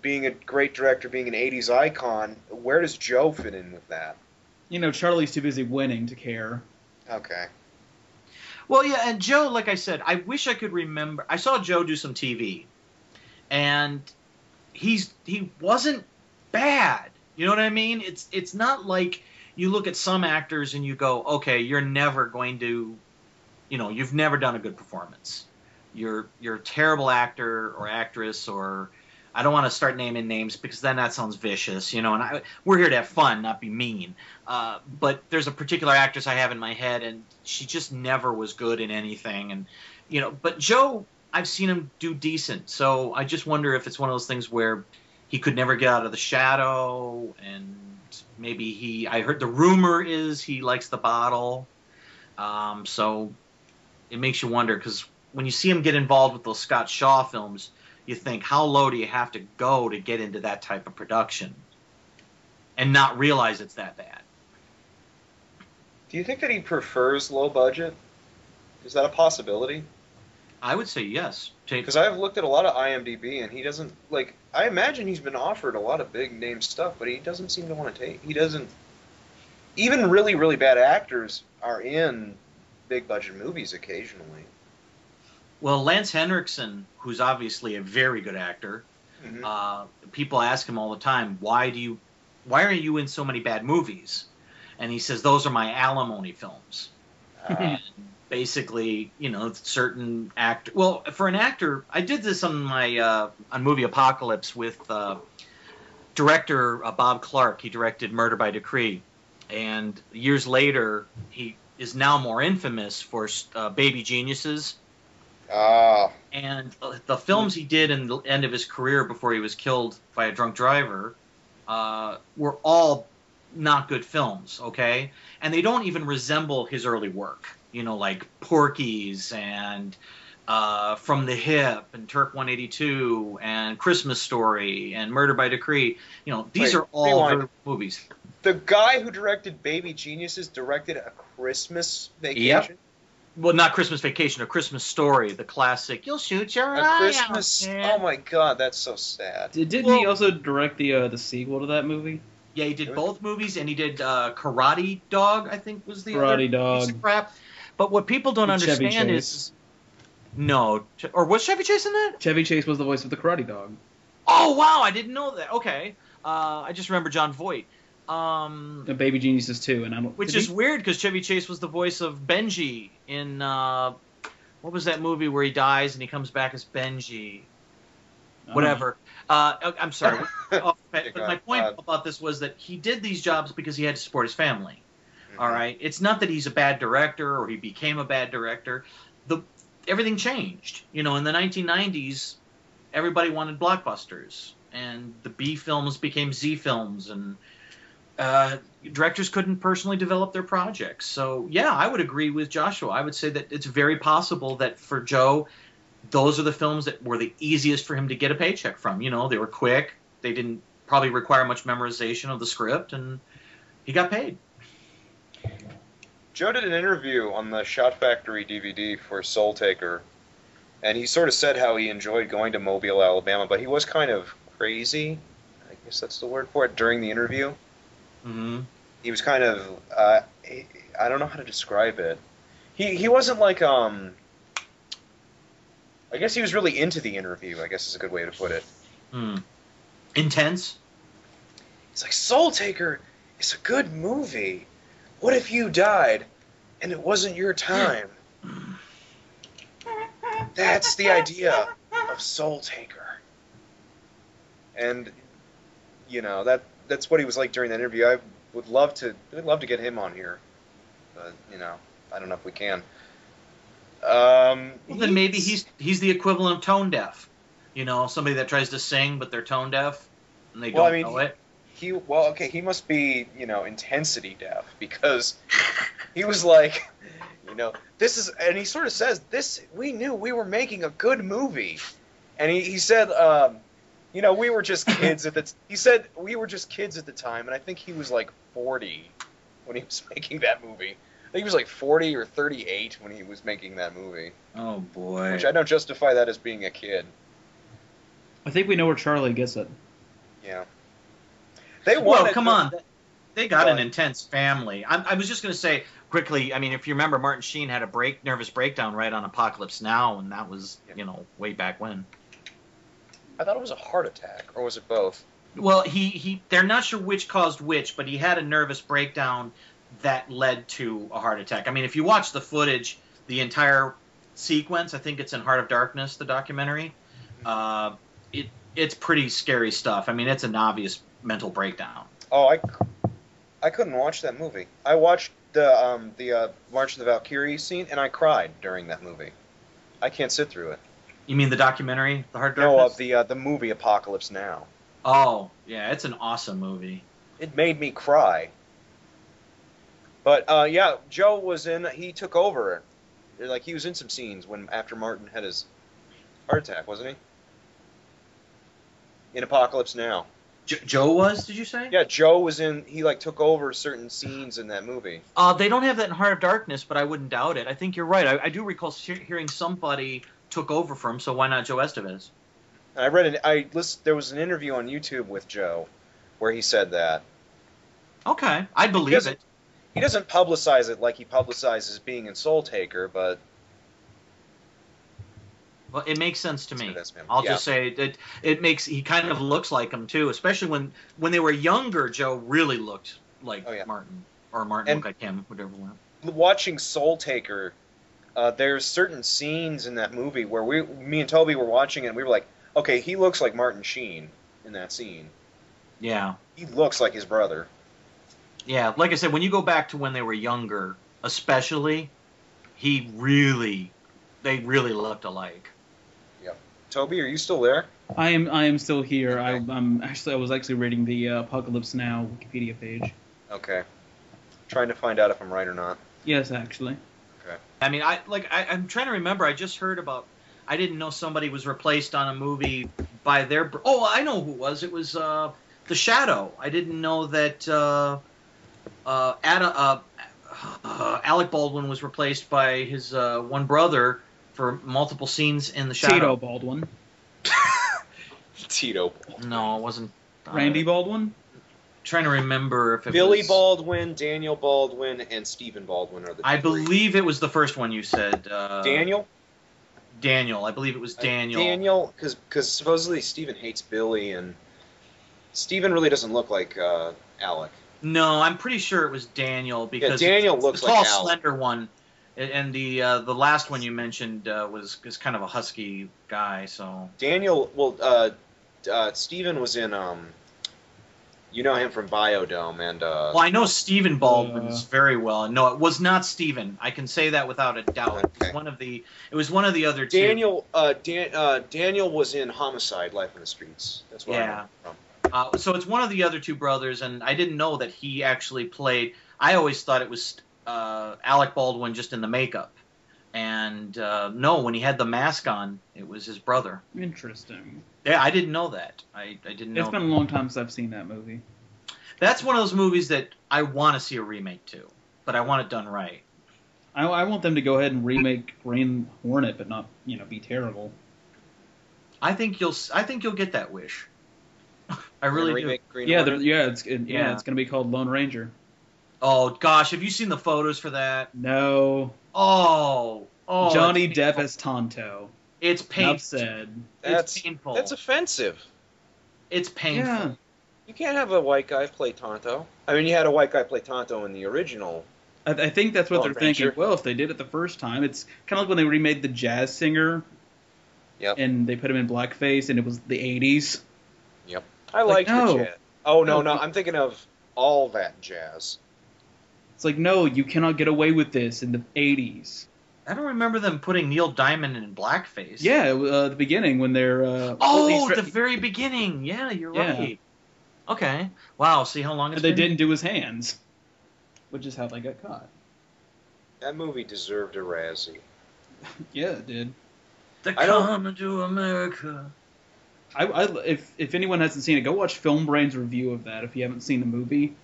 being a great director, being an 80s icon. Where does Joe fit in with that? Charlie's too busy winning to care. Okay. Well, yeah, and Joe, like I said, I wish I could remember. I saw Joe do some TV, and he wasn't bad. You know what I mean? It's not like you look at some actors and you go, okay, you're never going to, you've never done a good performance. You're a terrible actor or actress, or I don't want to start naming names because then that sounds vicious, and we're here to have fun, not be mean. But there's a particular actress I have in my head, and she just never was good in anything. And, but Joe, I've seen him do decent. So I just wonder if it's one of those things where he could never get out of the shadow, and maybe I heard the rumor is he likes the bottle. So it makes you wonder, because when you see him get involved with those Scott Shaw films, you think, how low do you have to go to get into that type of production and not realize it's that bad? Do you think that he prefers low budget? Is that a possibility? I would say yes. Because I've looked at a lot of IMDb, and he doesn't, I imagine he's been offered a lot of big name stuff, but he doesn't seem to want to take. He doesn't. Even really, really bad actors are in big budget movies occasionally. Well, Lance Henriksen, who's obviously a very good actor, people ask him all the time, why are you in so many bad movies? And he says, those are my alimony films. Basically, certain actor. Well, for an actor, I did this on my on Movie Apocalypse with director Bob Clark. He directed Murder by Decree, and years later, he is now more infamous for Baby Geniuses. And the films he did in the end of his career before he was killed by a drunk driver were all not good films, okay? And they don't even resemble his early work, like Porky's and From the Hip and Turk 182 and Christmas Story and Murder by Decree. These are all good movies. The guy who directed Baby Geniuses directed A Christmas Vacation? Yep. Well, not Christmas Vacation, A Christmas Story, the classic. You'll shoot your eye out, man. Oh my God, that's so sad. Didn't he also direct the sequel to that movie? Yeah, he did both movies, and he did Karate Dog, I think was the Karate other Dog. piece of crap. But what people don't understand is, no, or was Chevy Chase in that? Chevy Chase was the voice of the Karate Dog. Oh wow, I didn't know that. Okay, I just remember John Voight. Baby Geniuses too, and which is weird because Chevy Chase was the voice of Benji in what was that movie where he dies and he comes back as Benji? Whatever. I'm sorry. But my point about this was that he did these jobs because he had to support his family. Mm-hmm. All right. It's not that he's a bad director or he became a bad director. Everything changed. In the 1990s, everybody wanted blockbusters, and the B films became Z films, and directors couldn't personally develop their projects. So, yeah, I would agree with Joshua. I would say that it's very possible that for Joe, those are the films that were the easiest for him to get a paycheck from. They were quick. They didn't probably require much memorization of the script, and he got paid. Joe did an interview on the Shot Factory DVD for Soultaker, and he sort of said how he enjoyed going to Mobile, Alabama, but he was kind of crazy, I guess that's the word for it, during the interview. Mm-hmm. He was kind of, I don't know how to describe it. He wasn't like, I guess he was really into the interview, I guess is a good way to put it. Intense? He's like, Soultaker is a good movie. What if you died and it wasn't your time? That's the idea of of Soultaker. And, you know, that's what he was like during that interview. I'd love to get him on here. But, you know, I don't know if we can. Well, then maybe he's the equivalent of tone deaf. You know, somebody that tries to sing, but they're tone deaf, and they don't know it. He must be, you know, intensity deaf, because he was like, you know, and he sort of says, we knew we were making a good movie. And he said, you know, we were just kids he said we were just kids at the time, and I think he was like 40 when he was making that movie. I think he was like 40 or 38 when he was making that movie. Oh, boy. Which I don't justify that as being a kid. I think we know where Charlie gets it. Yeah. Come on. They got an intense family. I was just going to say quickly, I mean, if you remember, Martin Sheen had a nervous breakdown right on Apocalypse Now, and that was, you know, way back when. I thought it was a heart attack, or was it both? Well, they're not sure which caused which, but he had a nervous breakdown that led to a heart attack. I mean, if you watch the footage, the entire sequence, I think it's in Heart of Darkness, the documentary, it's pretty scary stuff. I mean, it's an obvious mental breakdown. Oh, I couldn't watch that movie. I watched the March of the Valkyries scene, and I cried during that movie. I can't sit through it. You mean the documentary, The Heart of Darkness? No, the movie Apocalypse Now. Oh, yeah, it's an awesome movie. It made me cry. But yeah, Joe he took over. Like, he was in some scenes after Martin had his heart attack, wasn't he? In Apocalypse Now. Joe was, did you say? Yeah, Joe was he like took over certain scenes in that movie. They don't have that in Heart of Darkness, but I wouldn't doubt it. I think you're right. I do recall hearing somebody took over for him, so why not Joe Estevez? There was an interview on YouTube with Joe where he said that. Okay, I believe it. He doesn't publicize it like he publicizes being in Soultaker, but... Well, it makes sense to me. I'll just say he kind of looks like him too, especially when they were younger. Joe really looked like Martin, or Martin looked like him, whatever one. Watching Soultaker, there's certain scenes in that movie where me and Toby were watching it, and we were like, okay, he looks like Martin Sheen in that scene. Yeah. He looks like his brother. Yeah, like I said, when you go back to when they were younger, especially, they really looked alike. Toby, are you still there? I am still here. Okay. I was actually reading the Apocalypse Now Wikipedia page. Okay. Trying to find out if I'm right or not. Yes, actually. Okay. I mean, I'm trying to remember. I just heard about. I didn't know somebody was replaced on a movie by their. Oh, I know who it was. It was The Shadow. I didn't know that Alec Baldwin was replaced by his one brother for multiple scenes in The Shadow. Tito Baldwin. Tito Baldwin. No, it wasn't. Randy Baldwin? Trying to remember if it Billy was... Baldwin, Daniel Baldwin, and Stephen Baldwin are the three. I believe it was the first one you said. Daniel? Daniel. I believe it was Daniel. Daniel, because supposedly Stephen hates Billy, and Stephen really doesn't look like Alec. No, I'm pretty sure it was Daniel, because Daniel looks the like tall, Alec. slender one. And the last one you mentioned was kind of a husky guy. So Daniel, Stephen was in you know him from Biodome, and well, I know Stephen Baldwin's very well. No, it was not Stephen. I can say that without a doubt. Okay. It was one of the other two. Daniel was in Homicide: Life in the Streets. That's what I know from. So it's one of the other two brothers, and I didn't know that he actually played. I always thought it was Alec Baldwin just in the makeup. And no, when he had the mask on, it was his brother. Interesting. Yeah, I didn't know that. I didn't know. It's been a long time since I've seen that movie. That's one of those movies that I want to see a remake to, but I want it done right. I want them to go ahead and remake Green Hornet, but not, be terrible. I think you'll get that wish. I really do. Green Yeah, Hornet? it's going to be called Lone Ranger. Oh gosh, have you seen the photos for that? No. Oh, Johnny Depp as Tonto. It's painful. Enough said. It's painful. That's offensive. It's painful. Yeah. You can't have a white guy play Tonto. I mean, you had a white guy play Tonto in the original. I think that's what Lone they're thinking. Ranger. Well, if they did it the first time, it's kind of like when they remade the Jazz Singer Yep. And they put him in blackface, and it was the 80s. Yep. I liked no. the jazz. Oh, no, No. I'm thinking of all that jazz. It's like, no, you cannot get away with this in the 80s. I don't remember them putting Neil Diamond in blackface. Yeah, the beginning when they're... the very beginning. Yeah, you're Yeah. right. Okay. Wow, see how long it's they been? didn't do his hands, which is how they got caught. That movie deserved a Razzie. Yeah, it did. They're I don't- coming to America. If anyone hasn't seen it, go watch Film Brain's review of that. If you haven't seen the movie,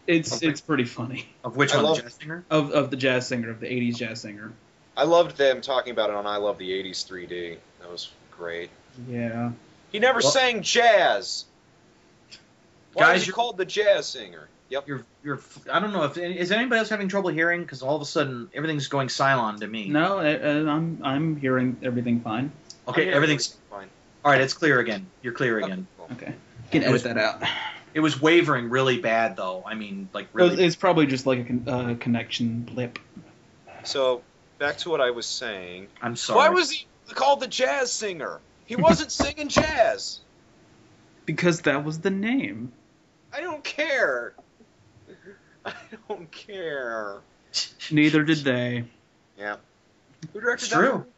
it's pretty funny. Of which I one? love- The jazz singer? Of the jazz singer, of the 80s jazz singer. I loved them talking about it on I Love the 80s 3D. That was great. Yeah. He never sang jazz. Why Guys, is he you're- called the jazz singer? Yep. You're. I don't know if is anybody else having trouble hearing, because all of a sudden everything's going silent to me. No, I'm hearing everything fine. Okay, everything's fine. all right. It's clear again. You're clear again. Cool. Okay. You can edit that out. It was wavering really bad though. I mean, like really. It's probably just like a connection blip. So, back to what I was saying. I'm sorry. Why was he called the jazz singer? He wasn't singing jazz. Because that was the name. I don't care. I don't care. Neither did they. Yeah. Who directed It's that true. movie?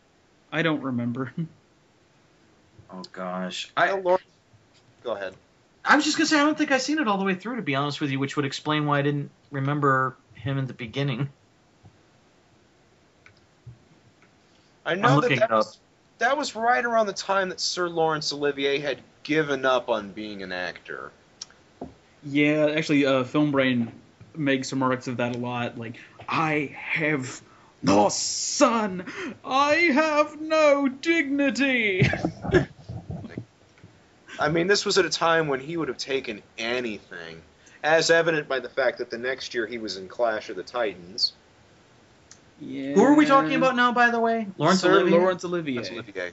I don't remember. Oh gosh. Go ahead. I was just gonna say I don't think I've seen it all the way through, to be honest with you, which would explain why I didn't remember him in the beginning. I I'm know looking it up. that was right around the time that Sir Laurence Olivier had given up on being an actor. Yeah, actually, Film Brain makes remarks of that a lot. Like, I have no son. I have no dignity. I mean, this was at a time when he would have taken anything, as evident by the fact that the next year he was in Clash of the Titans. Yeah. Who are we talking about now, by the way? Laurence Sir Olivier? Laurence Olivier. That's Olivier.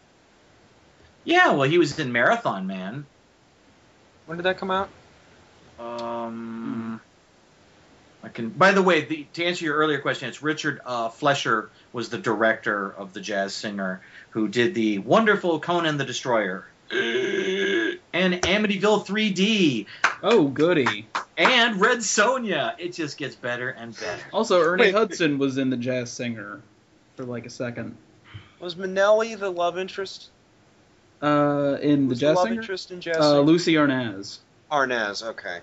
Yeah, well, he was in Marathon Man. When did that come out? I can. By the way, to answer your earlier question, it's Richard Flesher was the director of The Jazz Singer, who did the wonderful Conan the Destroyer, and Amityville 3D, Oh, goody. and Red Sonja. It just gets better and better. Also, Ernie Wait. Hudson was in The Jazz Singer for like a second. Was Minnelli the love interest? In The Who's Jazz love Singer? interest in Jazz Singer? Lucy Arnaz. Arnaz, okay.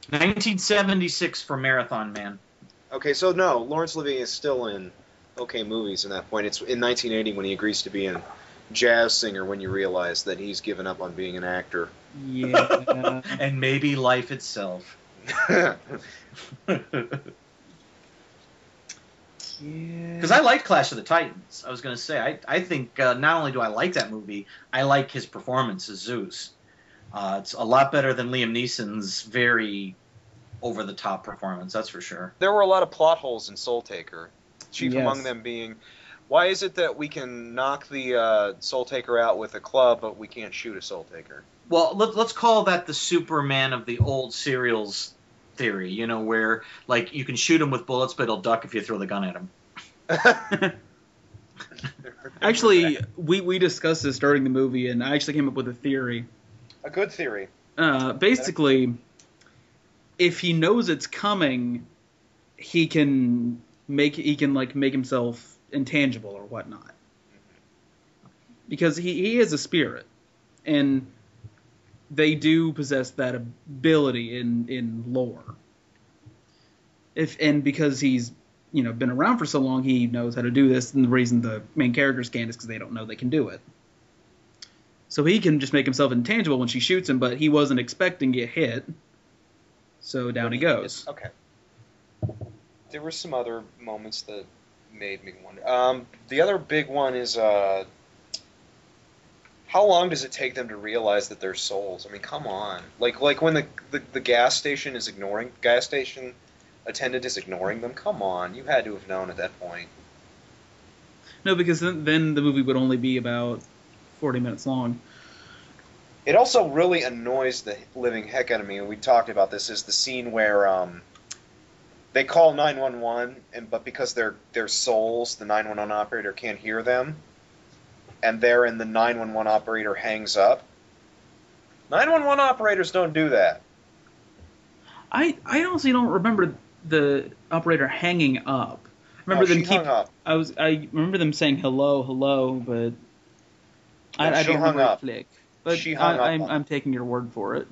1976 for Marathon Man. Okay, so no, Laurence Olivier is still in okay movies in that point. It's in 1980 when he agrees to be a jazz singer when you realize that he's given up on being an actor. Yeah. And maybe life itself. Because I liked Clash of the Titans. I was going to say, I think not only do I like that movie, I like his performance as Zeus. It's a lot better than Liam Neeson's very over-the-top performance, that's for sure. There were a lot of plot holes in Soultaker. Chief Yes. among them being, why is it that we can knock the Soultaker out with a club, but we can't shoot a Soultaker? Well, let's call that the Superman of the old serials theory, you know, where like you can shoot him with bullets, but he'll duck if you throw the gun at him. Actually, we discussed this during the movie, and I actually came up with a theory. A good theory. Basically, if he knows it's coming, he can make himself intangible or whatnot. Because he is a spirit, and they do possess that ability in lore. Because he's been around for so long, he knows how to do this, and the reason the main characters can't is because they don't know they can do it. So he can just make himself intangible when she shoots him, but he wasn't expecting to get hit. So down he goes. Okay. There were some other moments that made me wonder. The other big one is how long does it take them to realize that they're souls? I mean, come on. Like when the gas station attendant is ignoring them. Come on, you had to have known at that point. No, because then the movie would only be about 40 minutes long. It also really annoys the living heck out of me, and we talked about this, is the scene where they call 911, but because they're souls, the 911 operator can't hear them. and therein the 911 operator hangs up. 911 operators don't do that. I honestly don't remember the operator hanging up. I remember No, them she hung up. I remember them saying hello, but I she don't hung remember up. a click. But She hung up on I'm taking your word for it.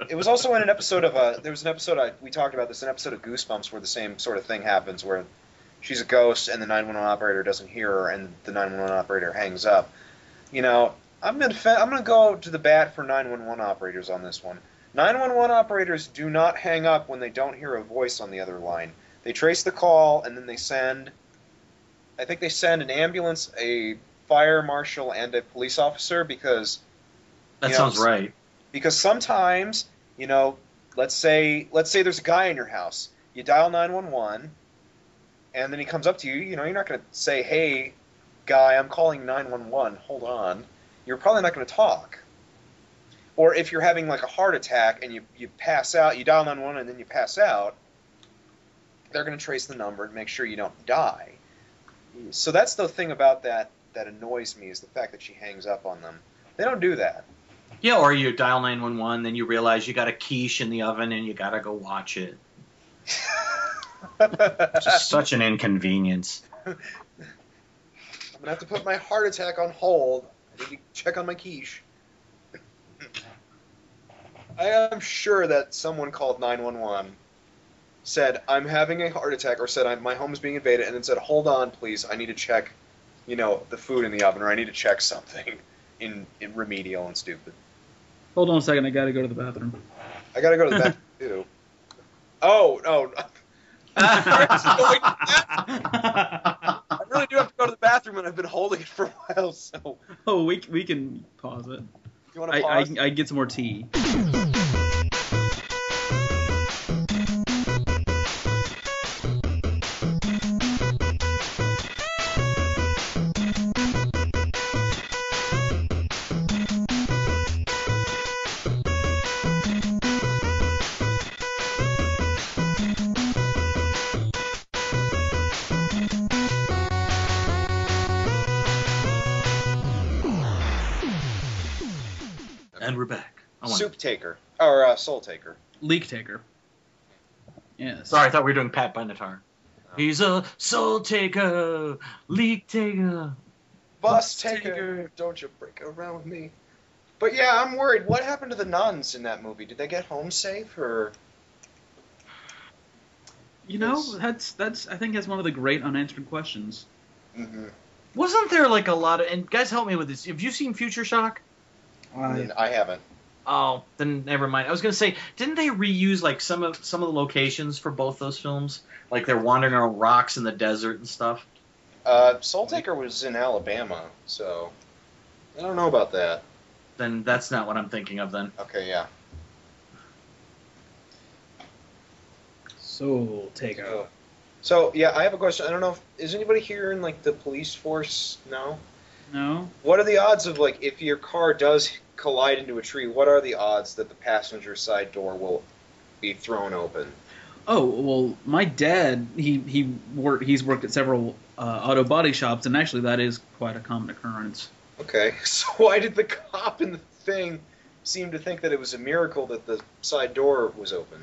It was also in an episode of there was an episode we talked about this, an episode of Goosebumps where the same sort of thing happens, where she's a ghost and the 911 operator doesn't hear her and the 911 operator hangs up. You know, I'm gonna go to the bat for 911 operators on this one. 911 operators do not hang up when they don't hear a voice on the other line. They trace the call and then they send an ambulance, a fire marshal, and a police officer because That sounds right. Because sometimes, let's say there's a guy in your house. You dial 911, and then he comes up to you. You're not going to say, "Hey, guy, I'm calling 911. Hold on." You're probably not going to talk. Or if you're having like a heart attack and you pass out, you dial 911 and then you pass out, they're going to trace the number and make sure you don't die. So that's the thing about that annoys me, is the fact that she hangs up on them. They don't do that. Yeah, or you dial 911, then you realize you got a quiche in the oven and you gotta go watch it. Just such an inconvenience. I'm gonna have to put my heart attack on hold. I need to check on my quiche. I am sure that someone called 911, said, "I'm having a heart attack," or said, "My home is being invaded," and then said, "Hold on, please. I need to check, the food in the oven, or I need to check something in remedial and stupid." Hold on a second, I gotta go to the bathroom. I gotta go to the bathroom too. Oh no! I really do have to go to the bathroom, and I've been holding it for a while. So. Oh, we can pause it. You want to pause? I can get some more tea. And we're back. Soultaker. Or Soultaker. Leak taker. Yes. Sorry, I thought we were doing Pat Benatar. He's a soul taker, leak taker. Bus taker, don't you break around with me. But yeah, I'm worried. What happened to the nuns in that movie? Did they get home safe, or? That's I think that's one of the great unanswered questions. Mm-hmm. Wasn't there like a lot of... And guys, help me with this. Have you seen Future Shock? I haven't. Oh, then never mind. I was gonna say, didn't they reuse like some of the locations for both those films? Like they're wandering around rocks in the desert and stuff. Soultaker was in Alabama, so I don't know about that. Then that's not what I'm thinking of. Then. Okay, yeah. Soul taker. So yeah, I have a question. I don't know is anybody here in like the police force? No. No. What are the odds of like if your car does collide into a tree? What are the odds that the passenger side door will be thrown open? Oh well, my dad he's worked at several auto body shops, and actually that is quite a common occurrence. Okay, so why did the cop in the thing seem to think that it was a miracle that the side door was open?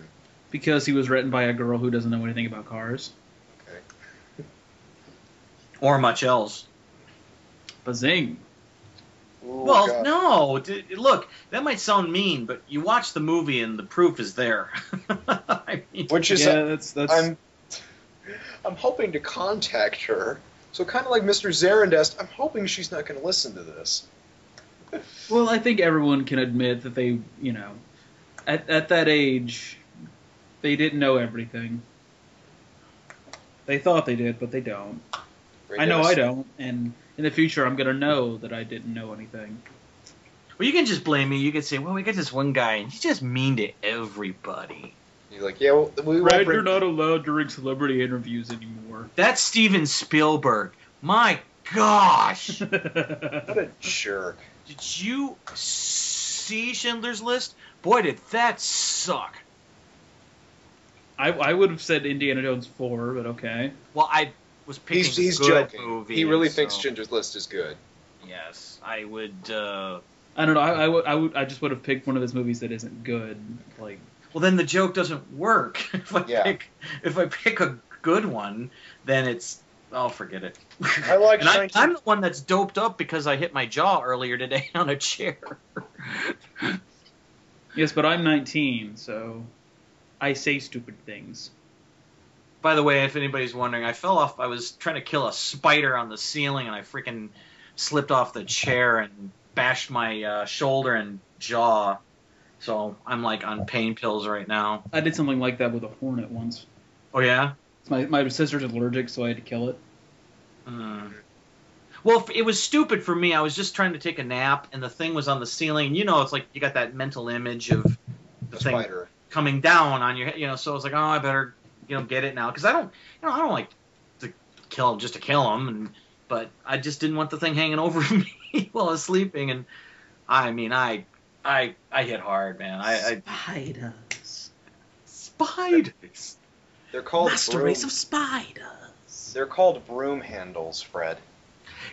Because he was written by a girl who doesn't know anything about cars. Okay. Or much else. Bazing. Ooh, Well, God. no. Look, that might sound mean, but you watch the movie and the proof is there. I mean, Which is Yeah, that's. I'm hoping to contact her. So kind of like Mr. Zarendest, I'm hoping she's not going to listen to this. Well, I think everyone can admit that they, at that age, they didn't know everything. They thought they did, but they don't. I know I don't, and in the future I'm going to know that I didn't know anything. well, you can just blame me. You can say, well, we got this one guy, and he's just mean to everybody. You're like, yeah, well, we won't Brad, bring... you're not allowed during celebrity interviews anymore. That's Steven Spielberg. My gosh. What a jerk. Did you see Schindler's List? Boy, did that suck. I would have said Indiana Jones 4, but okay. Well, I was picking He's a good joking. movie. He really and thinks so- Schindler's List is good. Yes, I would. I don't know. I just would have picked one of his movies that isn't good. Like, well, then the joke doesn't work. If I pick a good one, then it's. Oh, forget it. I like. I'm the one that's doped up because I hit my jaw earlier today on a chair. Yes, but I'm 19, so I say stupid things. By the way, if anybody's wondering, I fell off. I was trying to kill a spider on the ceiling, and I freaking slipped off the chair and bashed my shoulder and jaw. So I'm like on pain pills right now. I did something like that with a hornet once. Oh yeah? My sister's allergic, so I had to kill it. Well, it was stupid for me. I was just trying to take a nap, and the thing was on the ceiling. You know, it's like you got that mental image of the thing spider coming down on your head. You know, so I was like, oh, I better get it now because I don't like to kill him just to kill him, but I just didn't want the thing hanging over me while I was sleeping. And I mean, I hit hard, man. Spiders. They're called master race of spiders. They're called broom handles, Fred.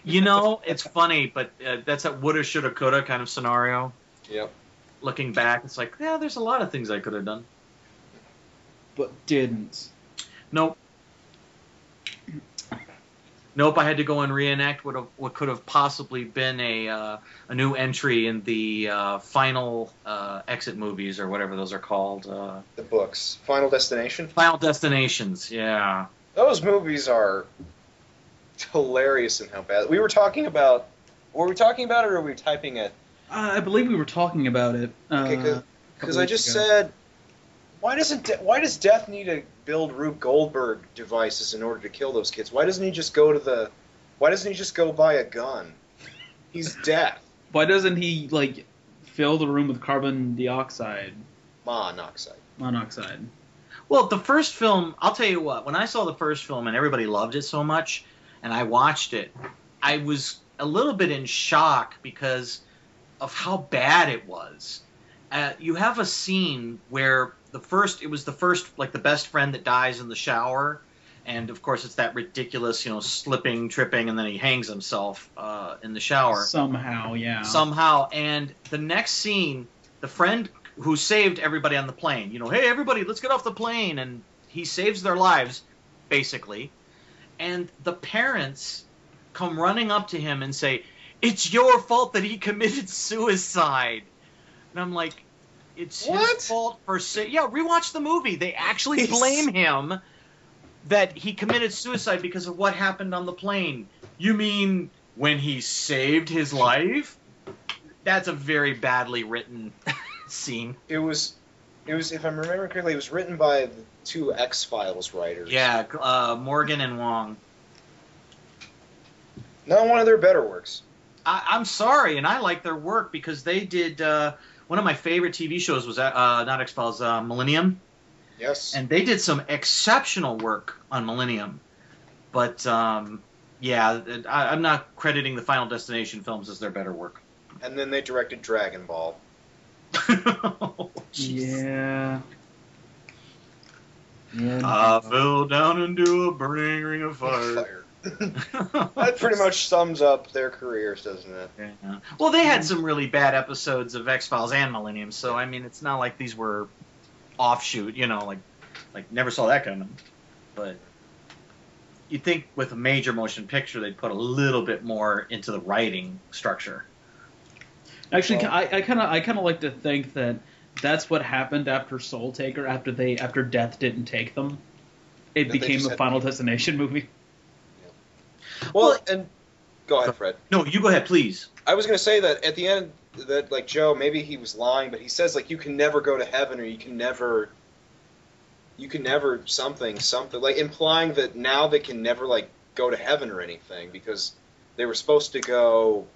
You know, it's funny, but that's that woulda, shoulda, coulda kind of scenario. Yep. Looking back, it's like, yeah, there's a lot of things I could have done. But didn't. Nope. Nope, I had to go and reenact what could have possibly been a new entry in the final exit movies, or whatever those are called. The books. Final Destination? Final Destinations, yeah. Those movies are hilarious in how bad. Were we talking about it, or were we typing it? I believe we were talking about it. Because I just said, why does Death need to build Rube Goldberg devices in order to kill those kids? Why doesn't he just go buy a gun? He's Death. Why doesn't he fill the room with carbon dioxide? Monoxide. Well, the first film, I'll tell you what, when I saw the first film and everybody loved it so much, and I watched it, I was a little bit in shock because of how bad it was. You have a scene where it was the first, the best friend that dies in the shower, and of course it's that ridiculous, slipping, tripping, and then he hangs himself in the shower. Somehow, yeah. Somehow, and the next scene, the friend who saved everybody on the plane, hey, everybody, let's get off the plane, and he saves their lives, basically, and the parents come running up to him and say, it's your fault that he committed suicide. And I'm like, it's his fault for rewatch the movie. They actually blame him that he committed suicide because of what happened on the plane. You mean when he saved his life? That's a very badly written scene. It was, if I'm remembering correctly, it was written by the two X-Files writers. Yeah, Morgan and Wong. Not one of their better works. I'm sorry, and I like their work because they did one of my favorite TV shows was not X-Files, Millennium. Yes. And they did some exceptional work on Millennium. But, I'm not crediting the Final Destination films as their better work. And then they directed Dragon Ball. Oh, yeah. I fell down into a burning ring of fire. That pretty much sums up their careers, doesn't it? Yeah. Well, they had some really bad episodes of X-Files and Millennium, so I mean, it's not like these were offshoot, like never saw that coming. But you'd think with a major motion picture, they'd put a little bit more into the writing structure. Actually, I kind of like to think that that's what happened after Soultaker, after Death didn't take them. It became a Final Destination movie. Well, and go ahead, Fred. No, you go ahead, please. I was going to say that at the end, that Joe, maybe he was lying, but he says you can never go to heaven, or you can never something, implying that now they can never go to heaven or anything because they were supposed to go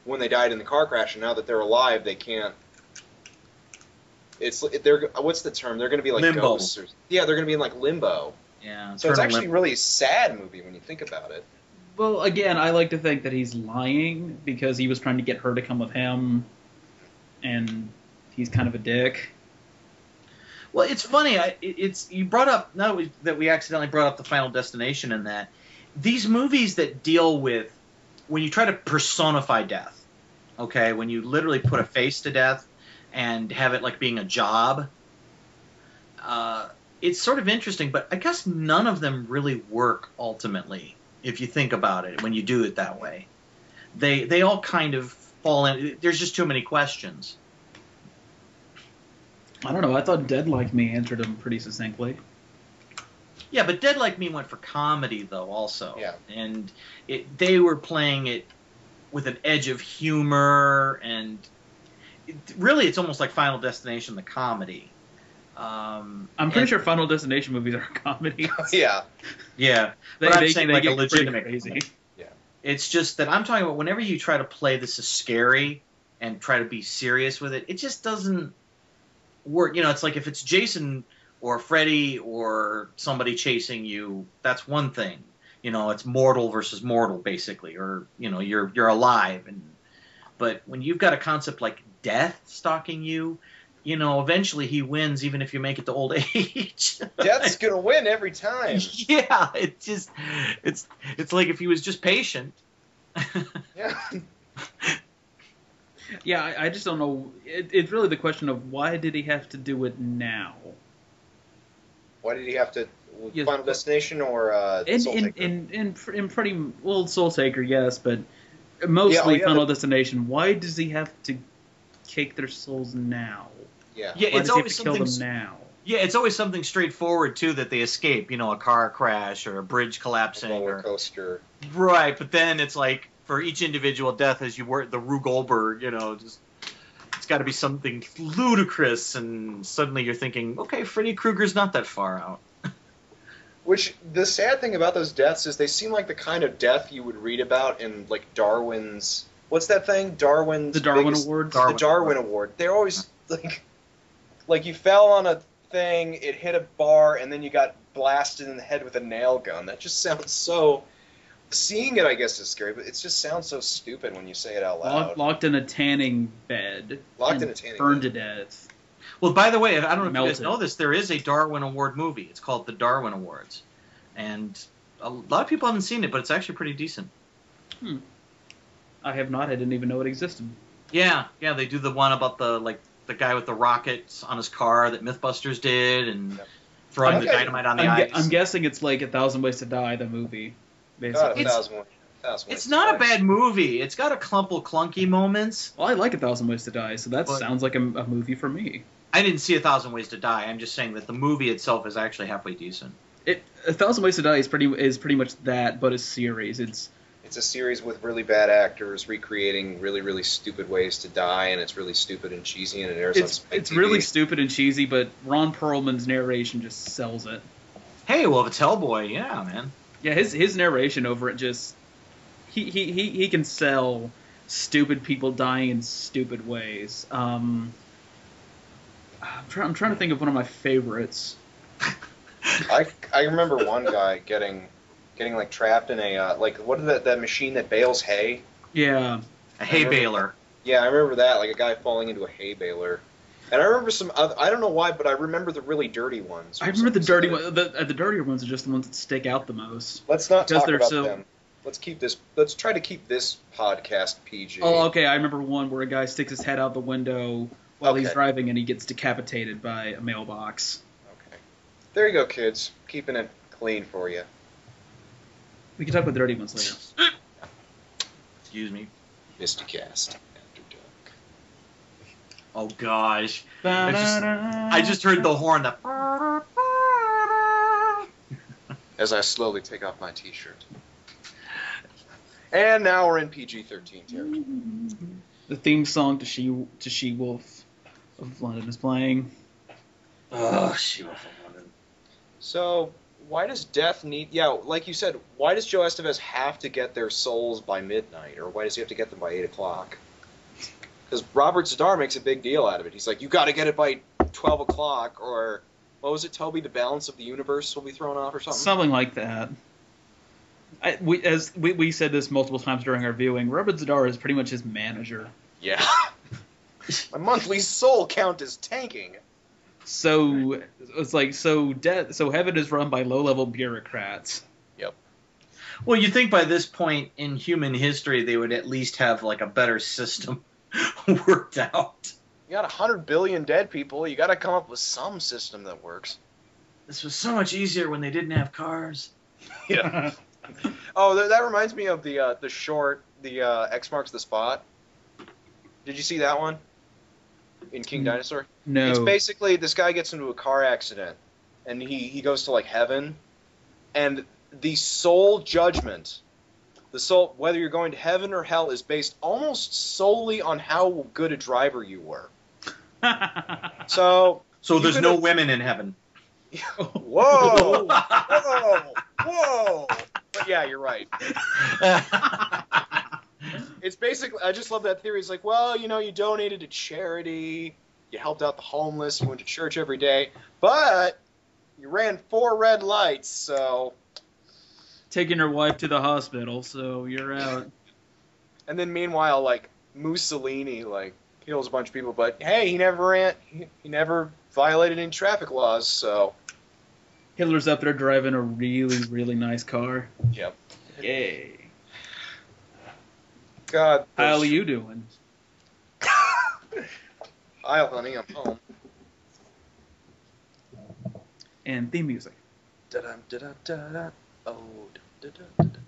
when they died in the car crash, and now that they're alive, they can't. What's the term? They're going to be limbo. Ghosts. They're going to be in limbo. Yeah. So it's actually a really sad movie when you think about it. Well, again, I like to think that he's lying because he was trying to get her to come with him, and he's kind of a dick. Well, it's funny. You brought up that we accidentally brought up the Final Destination in that these movies that deal with when you try to personify death, okay, when you literally put a face to death and have it like being a job, it's sort of interesting, but I guess none of them really work ultimately, if you think about it, when you do it that way. They all kind of fall in. There's just too many questions. I don't know. I thought Dead Like Me answered them pretty succinctly. Yeah, but Dead Like Me went for comedy, though, also. Yeah. And they were playing it with an edge of humor, and really it's almost like Final Destination, the comedy. I'm pretty sure Final Destination movies are comedies. Yeah. Yeah. But I'm saying like a get pretty legitimate crazy. comedy. Yeah. It's just that I'm talking about whenever you try to play this as scary and try to be serious with it, it just doesn't work. You know, it's like if it's Jason or Freddy or somebody chasing you, that's one thing. You know, it's mortal versus mortal, basically, or, you know, you're alive. But when you've got a concept like death stalking you, you know, eventually he wins even if you make it to old age. Death's gonna win every time. Yeah, it's like if he was just patient. Yeah. Yeah, I just don't know. It's really the question of why did he have to do it now? Why did he have to? Yes, Final Destination or Soultaker? In pretty well, Soultaker, yes, but mostly Final Destination. Why does he have to take their souls now? Yeah. Yeah, Why it's does he have always to kill something. them now? Yeah, it's always something straightforward too that they escape. You know, a car crash or a bridge collapsing Roller or coaster. right. But then it's like for each individual death, as you were the Rube Goldberg, you know, just it's got to be something ludicrous, and suddenly you're thinking, okay, Freddy Krueger's not that far out. Which, the sad thing about those deaths is they seem like the kind of death you would read about in, like, Darwin's... What's that thing? Darwin's... The Darwin Awards? The Darwin Award. They're always, like you fell on a thing, it hit a bar, and then you got blasted in the head with a nail gun. That just sounds so... Seeing it, I guess, is scary, but it just sounds so stupid when you say it out loud. Locked in a tanning bed. Locked in a tanning burned bed. to death. Well, by the way, I don't know if you guys Melted. know this, there is a Darwin Award movie. It's called the Darwin Awards, and a lot of people haven't seen it, but it's actually pretty decent. I have not. I didn't even know it existed. Yeah, they do the one about the guy with the rockets on his car that MythBusters did, and throwing the dynamite on the ice. I'm guessing it's like 1,000 Ways to Die, the movie. God, Basically. 1,000 ways It's to not die. a bad movie. It's got a couple clunky moments. Well, I like 1,000 Ways to Die, so that But- sounds like a movie for me. I didn't see 1,000 Ways to Die. I'm just saying that the movie itself is actually halfway decent. 1,000 Ways to Die is pretty much that, but a series. It's a series with really bad actors recreating really, really stupid ways to die, and it's really stupid and cheesy, and it airs on Spike it's TV. really stupid and cheesy, but Ron Perlman's narration just sells it. Hey, well, if it's Hellboy, yeah, man. Yeah, his narration over it just he can sell stupid people dying in stupid ways. I'm trying to think of one of my favorites. I remember one guy getting like trapped in a what is that machine that bales hay? Yeah, A hay baler. Yeah, I remember that, like a guy falling into a hay baler. And I remember some other, I don't know why, but I remember the really dirty ones. I remember the dirty one. The dirtier ones are just the ones that stick out the most. Let's not Because talk they're about so- them. Let's try to keep this podcast PG. Oh, okay. I remember one where a guy sticks his head out the window while he's Okay. driving and he gets decapitated by a mailbox. Okay. There you go, kids. Keeping it clean for you. We can talk about the dirty ones later. Excuse me. MSTieCast after dark. Oh, gosh. I just heard the horn. As I slowly take off my t-shirt. And now we're in PG-13 territory. The theme song to She-Wolf of London is playing. Oh, she was from London. So, why does Death need... Yeah, like you said, why does Joe Estevez have to get their souls by midnight? Or why does he have to get them by 8 o'clock? Because Robert Zadar makes a big deal out of it. He's like, you got to get it by 12 o'clock, or... What was it, Toby? The balance of the universe will be thrown off or something? Something like that. We said this multiple times during our viewing, Robert Zadar is pretty much his manager. Yeah. My monthly soul count is tanking. So it's like so heaven is run by low-level bureaucrats. Yep. Well, you think by this point in human history they would at least have like a better system worked out. You got 100 billion dead people. You got to come up with some system that works. This was so much easier when they didn't have cars. Yeah. Oh, that reminds me of the short, X Marks the Spot. Did you see that one? In King Dinosaur? No. It's basically this guy gets into a car accident, and he goes to like heaven, and the soul judgment, whether you're going to heaven or hell, is based almost solely on how good a driver you were. So there's no women in heaven. Whoa! Whoa! But yeah, you're right. It's basically, I just love that theory. It's like, well, you donated to charity, you helped out the homeless, you went to church every day, but you ran 4 red lights, so... Taking her wife to the hospital, so you're out. And then meanwhile, like, Mussolini, like, kills a bunch of people, but hey, he never violated any traffic laws, so... Hitler's up there driving a really, really nice car. Yep. Yay. God. How are you doing? Hi, honey, I'm home. And theme music. Da-dum, da-dum, da-dum. Oh, da-dum,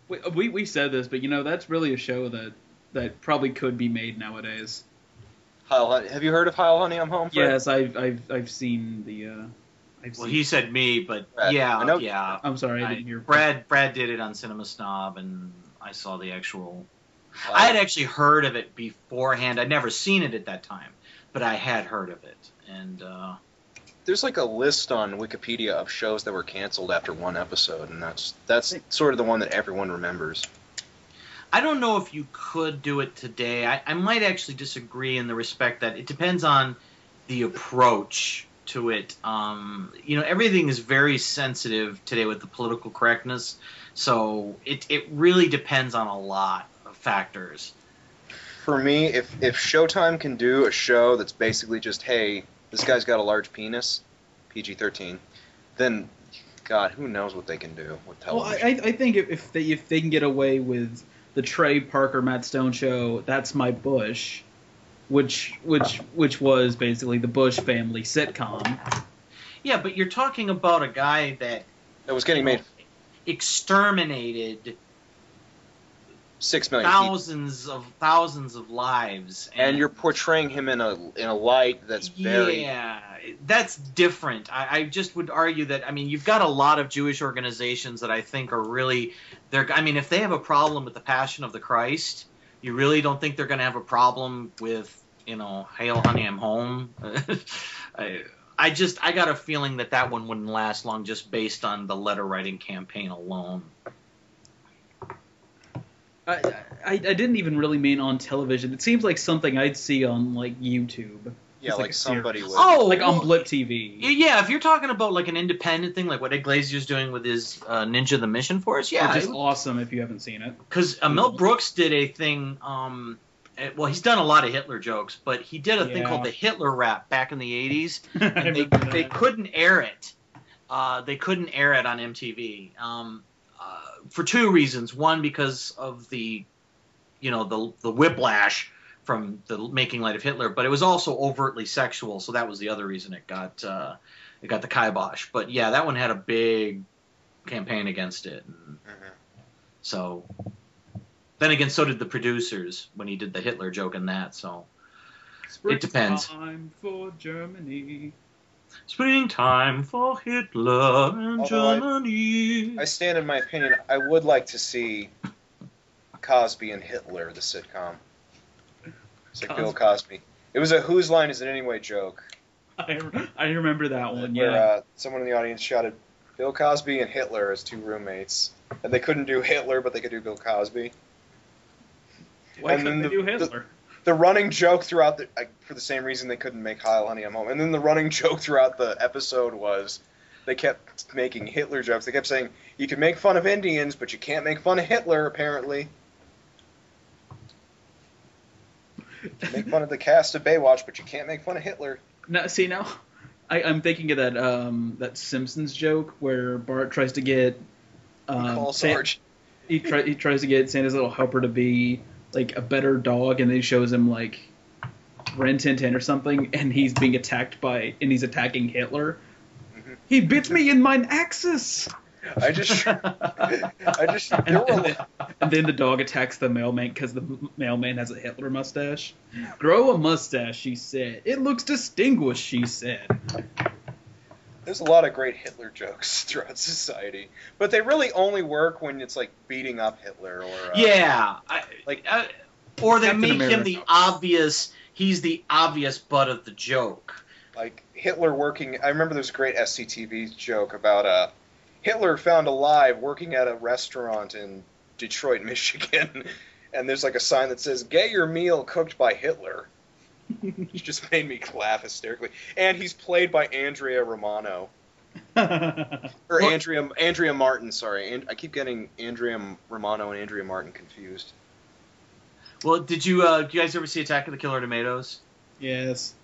da-dum. We said this, but that's really a show that probably could be made nowadays. Heil, honey. Have you heard of Heil, honey, I'm home? Fred? Yes, I've seen the. Well, he said me, but Brad. I know. yeah. I'm sorry, I didn't hear. Brad did it on Cinema Snob, and I saw the actual. I had actually heard of it beforehand. I'd never seen it at that time, but I had heard of it, and. There's like a list on Wikipedia of shows that were canceled after one episode, and that's sort of the one that everyone remembers. I don't know if you could do it today. I might actually disagree in the respect that it depends on the approach to it. Everything is very sensitive today with the political correctness, so it really depends on a lot of factors. For me, if Showtime can do a show that's basically just, hey, this guy's got a large penis, PG-13, then, God, who knows what they can do with television. Well, I think if they can get away with the Trey Parker Matt Stone show, That's My Bush, which was basically the Bush family sitcom. Yeah, but you're talking about a guy that was getting made exterminated 6 million thousands of lives, and you're portraying him in a light that's very that's different. I just would argue that you've got a lot of Jewish organizations that I think are really if they have a problem with the Passion of the Christ, you really don't think they're going to have a problem with Hail Honey I'm Home. I got a feeling that one wouldn't last long just based on the letter writing campaign alone. I didn't even really mean on television. It seems like something I'd see on like YouTube. Yeah, like somebody would. Oh, like on Blip TV. Yeah, if you're talking about like an independent thing, like what Ed Glazier's doing with his Ninja the Mission Force, yeah, which is awesome if you haven't seen it. Because Mel Brooks did a thing. Well, he's done a lot of Hitler jokes, but he did a thing called the Hitler Rap back in the '80s, and they couldn't air it. They couldn't air it on MTV. For 2 reasons. One, because of the whiplash from the making light of Hitler, but it was also overtly sexual, so that was the other reason it got the kibosh. But yeah, that one had a big campaign against it. So then again, so did the producers when he did the Hitler joke in that. So it depends. Springtime for Germany. Springtime for Hitler and Germany. I stand in my opinion. I would like to see Cosby and Hitler, the sitcom. It's like Bill Cosby. It was a "Whose Line Is It Anyway" joke. I remember that one. Where someone in the audience shouted Bill Cosby and Hitler as 2 roommates, and they couldn't do Hitler, but they could do Bill Cosby. Why couldn't they do Hitler? The running joke throughout for the same reason they couldn't make Heil Honey I'm Home. And then the running joke throughout the episode was they kept making Hitler jokes. They kept saying, you can make fun of Indians, but you can't make fun of Hitler, apparently. You can make fun of the cast of Baywatch, but you can't make fun of Hitler. Now, I'm thinking of that Simpsons joke where Bart tries to get Call Sarge. he tries to get Santa's little helper to be like a better dog, and then he shows him like Ren 1010 or something, and he's being attacked and he's attacking Hitler. Mm-hmm. He bit me in mine axis. And then the dog attacks the mailman because the mailman has a Hitler mustache. Grow a mustache, she said. It looks distinguished, she said. There's a lot of great Hitler jokes throughout society, but they really only work when it's like beating up Hitler or or they Captain make America. him the obvious. He's the obvious butt of the joke. Like Hitler working. I remember there's a great SCTV joke about Hitler found alive working at a restaurant in Detroit, Michigan, and there's like a sign that says "Get your meal cooked by Hitler." Which just made me laugh hysterically. And he's played by Andrea Romano. Or Andrea Martin, sorry. I keep getting Andrea Romano and Andrea Martin confused. Well, did you guys ever see Attack of the Killer Tomatoes? Yes.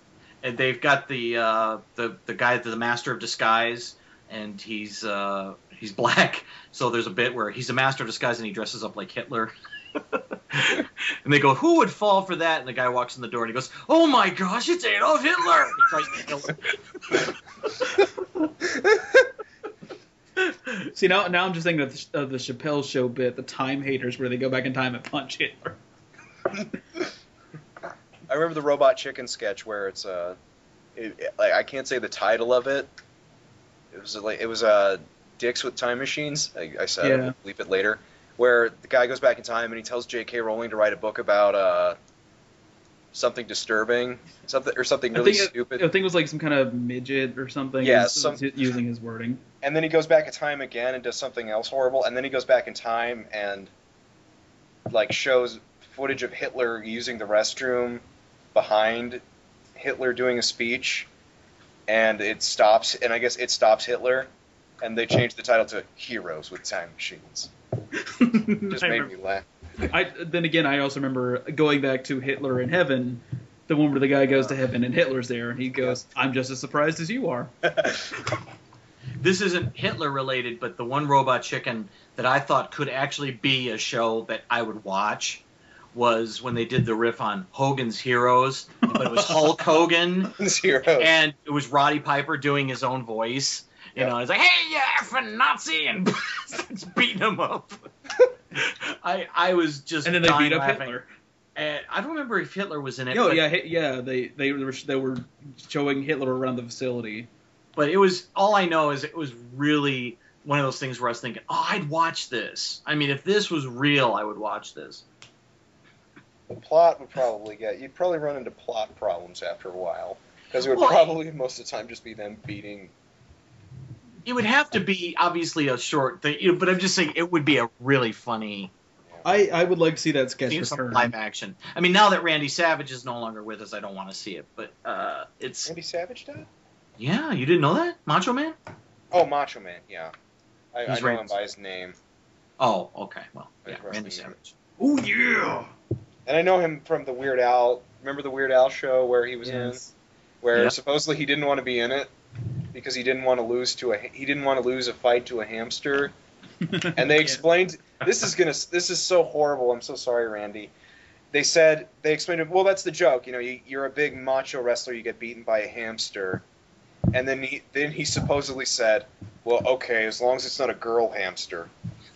And they've got the guy, the master of disguise, and he's black. So there's a bit where he's a master of disguise and he dresses up like Hitler. And they go, "Who would fall for that?" And the guy walks in the door and he goes, "Oh my gosh, it's Adolf Hitler!" He tries to kill him. See, now I'm just thinking of the Chappelle Show bit, the Time Haters, where they go back in time and punch Hitler. I remember the Robot Chicken sketch where it's I can't say the title of it. It was Dicks with Time Machines. I said Yeah. I'll bleep it later. Where the guy goes back in time and he tells J.K. Rowling to write a book about something disturbing, something really stupid. I think it was like some kind of midget or something. Yeah, using his wording. And then he goes back in time again and does something else horrible. And then he goes back in time and like shows footage of Hitler using the restroom behind Hitler doing a speech. And it stops. And I guess it stops Hitler. And they changed the title to Heroes with Time Machines. Just made me laugh. Then again, I also remember going back to Hitler in Heaven, the one where the guy goes to heaven and Hitler's there, and he goes, "I'm just as surprised as you are." This isn't Hitler related, but the one Robot Chicken that I thought could actually be a show that I would watch was when they did the riff on Hogan's Heroes, but it was Hulk Hogan, Heroes. And it was Roddy Piper doing his own voice. You know, it's like, "Hey, you effing Nazi," and starts beating him up. I was just and then they beat up laughing. Hitler. And I don't remember if Hitler was in it. Oh, but, yeah. They were showing Hitler around the facility. But it was, all I know is it was really one of those things where I was thinking, oh, I'd watch this. I mean, if this was real, I would watch this. The plot would you'd probably run into plot problems after a while. Because it would probably most of the time just be them beating. It would have to be, obviously, a short thing, but I'm just saying it would be a really funny... I would like to see that sketch return. Live action. I mean, now that Randy Savage is no longer with us, I don't want to see it, but it's... Randy Savage died? Yeah, you didn't know that? Macho Man? Oh, Macho Man, yeah. I know Randy him by his name. Oh, okay, well, yeah, He's Randy wrestling Savage. Oh, yeah! And I know him from the Weird Al... Remember the Weird Al show where he was in? Where supposedly he didn't want to be in it because he didn't want to lose a fight to a hamster. And they explained this is so horrible. I'm so sorry, Randy. They explained, well, that's the joke. You know, you're a big macho wrestler, you get beaten by a hamster. And then he supposedly said, well, okay, as long as it's not a girl hamster.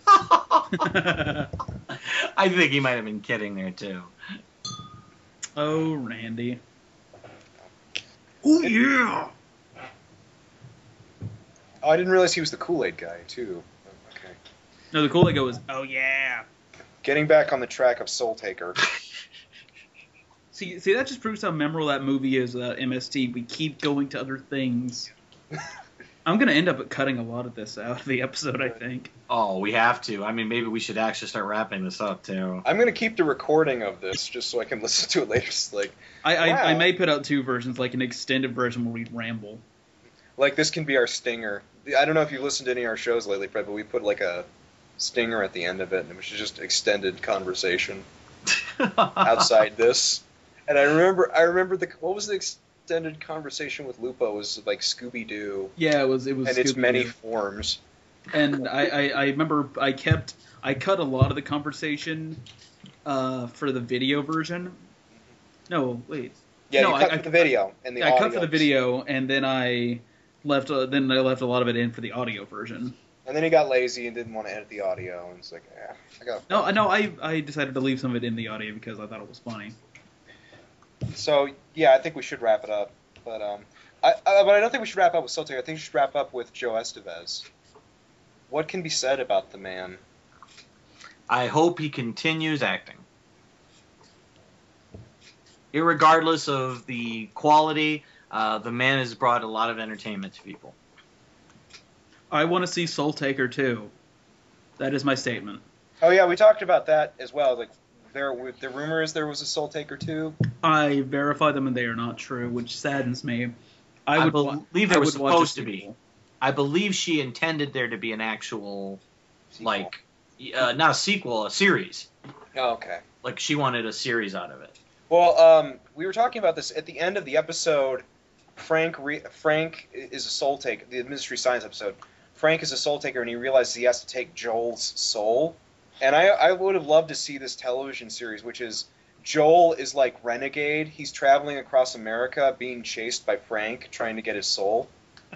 I think he might have been kidding there too. Oh, Randy. Oh, yeah! Oh, I didn't realize he was the Kool-Aid guy, too. Okay. No, the Kool-Aid guy was, oh, yeah! Getting back on the track of Soultaker. See, that just proves how memorable that movie is, MST. We keep going to other things. I'm going to end up cutting a lot of this out of the episode, I think. Oh, we have to. I mean, maybe we should actually start wrapping this up, too. I'm going to keep the recording of this just so I can listen to it later. Just like, I may put out two versions, like an extended version where we ramble. Like, this can be our stinger. I don't know if you've listened to any of our shows lately, Fred, but we put, like, a stinger at the end of it, and it was just extended conversation outside this. And I remember what was the extended conversation with Lupo? It was like Scooby-Doo. Yeah, it was and Scooby-Doo. its many forms. And I remember I cut a lot of the conversation for the video version. No, wait. Yeah, no, you cut for the video and the audio. I cut for the video, and then I left a lot of it in for the audio version. And then he got lazy and didn't want to edit the audio, and it's like, I got. No, I decided to leave some of it in the audio because I thought it was funny. So yeah, I think we should wrap it up, but but I don't think we should wrap up with Soultaker. I think we should wrap up with Joe Estevez. What can be said about the man? I hope he continues acting. Irregardless of the quality, the man has brought a lot of entertainment to people. I want to see Soultaker too. That is my statement. Oh yeah, we talked about that as well. Like the rumor is there was a Soultaker 2. I verified them and they are not true, which saddens me. I believe there was supposed to be. I believe she intended there to be an actual, sequel. Not a sequel, a series. Oh, okay. Like she wanted a series out of it. Well, we were talking about this at the end of the episode. Frank is a Soultaker. The Mystery Science episode. Frank is a Soultaker, and he realizes he has to take Joel's soul. And I would have loved to see this television series, which is Joel is like renegade. He's traveling across America, being chased by Frank, trying to get his soul.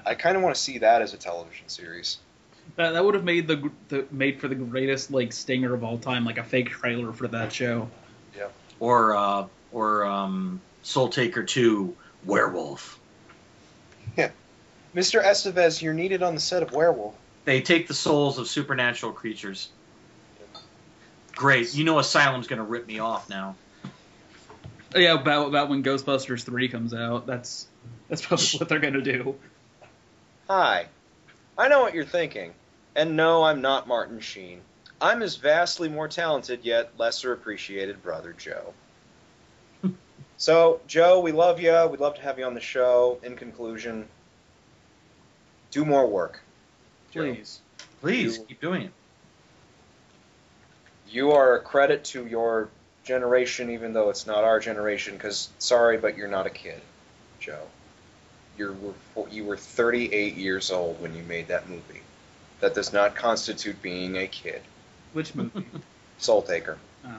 I kind of want to see that as a television series. That would have made made for the greatest stinger of all time, like a fake trailer for that show. Yeah. Or Soultaker 2, Werewolf. Yeah. Mr. Estevez, you're needed on the set of Werewolf. They take the souls of supernatural creatures. Great. You know Asylum's going to rip me off now. Yeah, about when Ghostbusters 3 comes out. That's probably what they're going to do. Hi. I know what you're thinking. And no, I'm not Martin Sheen. I'm his vastly more talented yet lesser appreciated brother, Joe. So, Joe, we love you. We'd love to have you on the show. In conclusion, do more work. Joe. Please, keep doing it. You are a credit to your generation, even though it's not our generation, because, sorry, but you're not a kid, Joe. You were 38 years old when you made that movie. That does not constitute being a kid. Which movie? Soultaker. Oh.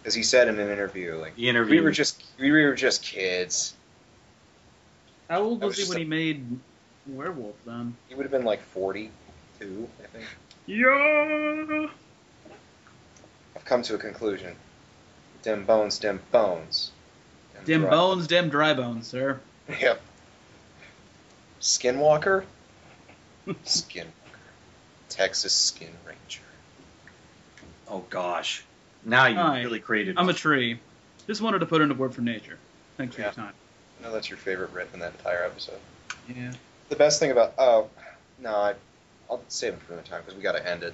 As he said in an interview, we were just kids. How old was he when he made Werewolf then? He would have been like 42, I think. Yeah. I've come to a conclusion. Dem bones, dem bones. Dem bones, dem dry bones, sir. Yep. Skinwalker? Skinwalker. Texas Skin Ranger. Oh, gosh. Now you really created I'm one. a tree. Just wanted to put in a word for nature. Thanks for your time. I know that's your favorite riff in that entire episode. Yeah. The best thing about... I'll save it for another time because we got to end it.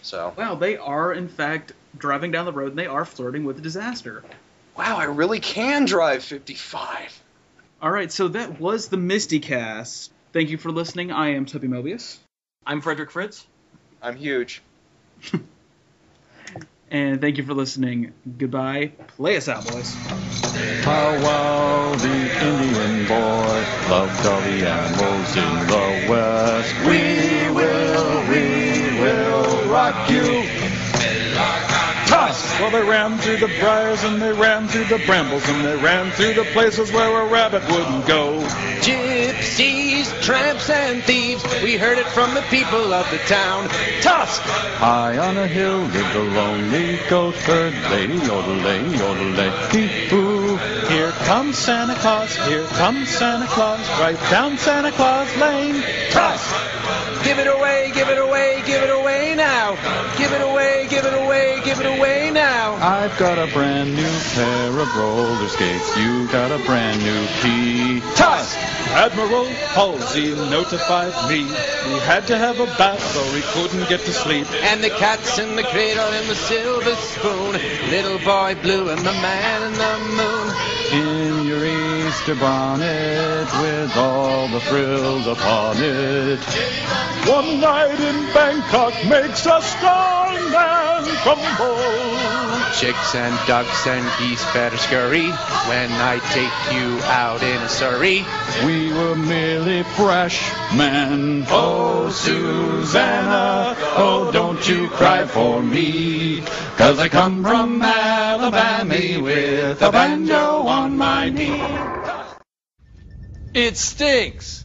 So. Wow, they are, in fact, driving down the road and they are flirting with disaster. Wow, I really can drive 55. All right, so that was the MSTieCast. Thank you for listening. I am Toby Mobius. I'm Frederick Fritz. I'm huge. And thank you for listening. Goodbye. Play us out, boys. How well the Indian boy loved all the animals in the West. We will rock you. Tusk! Well, they ran through the briars and they ran through the brambles and they ran through the places where a rabbit wouldn't go. Gypsies, tramps, and thieves, we heard it from the people of the town. Tusk! High on a hill lived a lonely goat bird, lady yodelay, yodelay, hee-hoo. Here comes Santa Claus, here comes Santa Claus, right down Santa Claus Lane. Tusk! Give it away, give it away, give it away now. Give it away, give it away, give it away now. I've got a brand new pair of roller skates, you got a brand new key. Tusk! Admiral Halsey notified me we had to have a bath or we couldn't get to sleep. And the cat's in the cradle and the silver spoon, little boy blue and the man in the moon. In your Easter bonnet with all the frills upon it. One night in Bangkok makes a strong man crumble. chicks and ducks and geese better scurry when I take you out in Surrey. We were merely freshmen. Oh, Susanna, oh, don't you cry for me, 'cause I come from Alabama with a banjo on my knee. It stinks.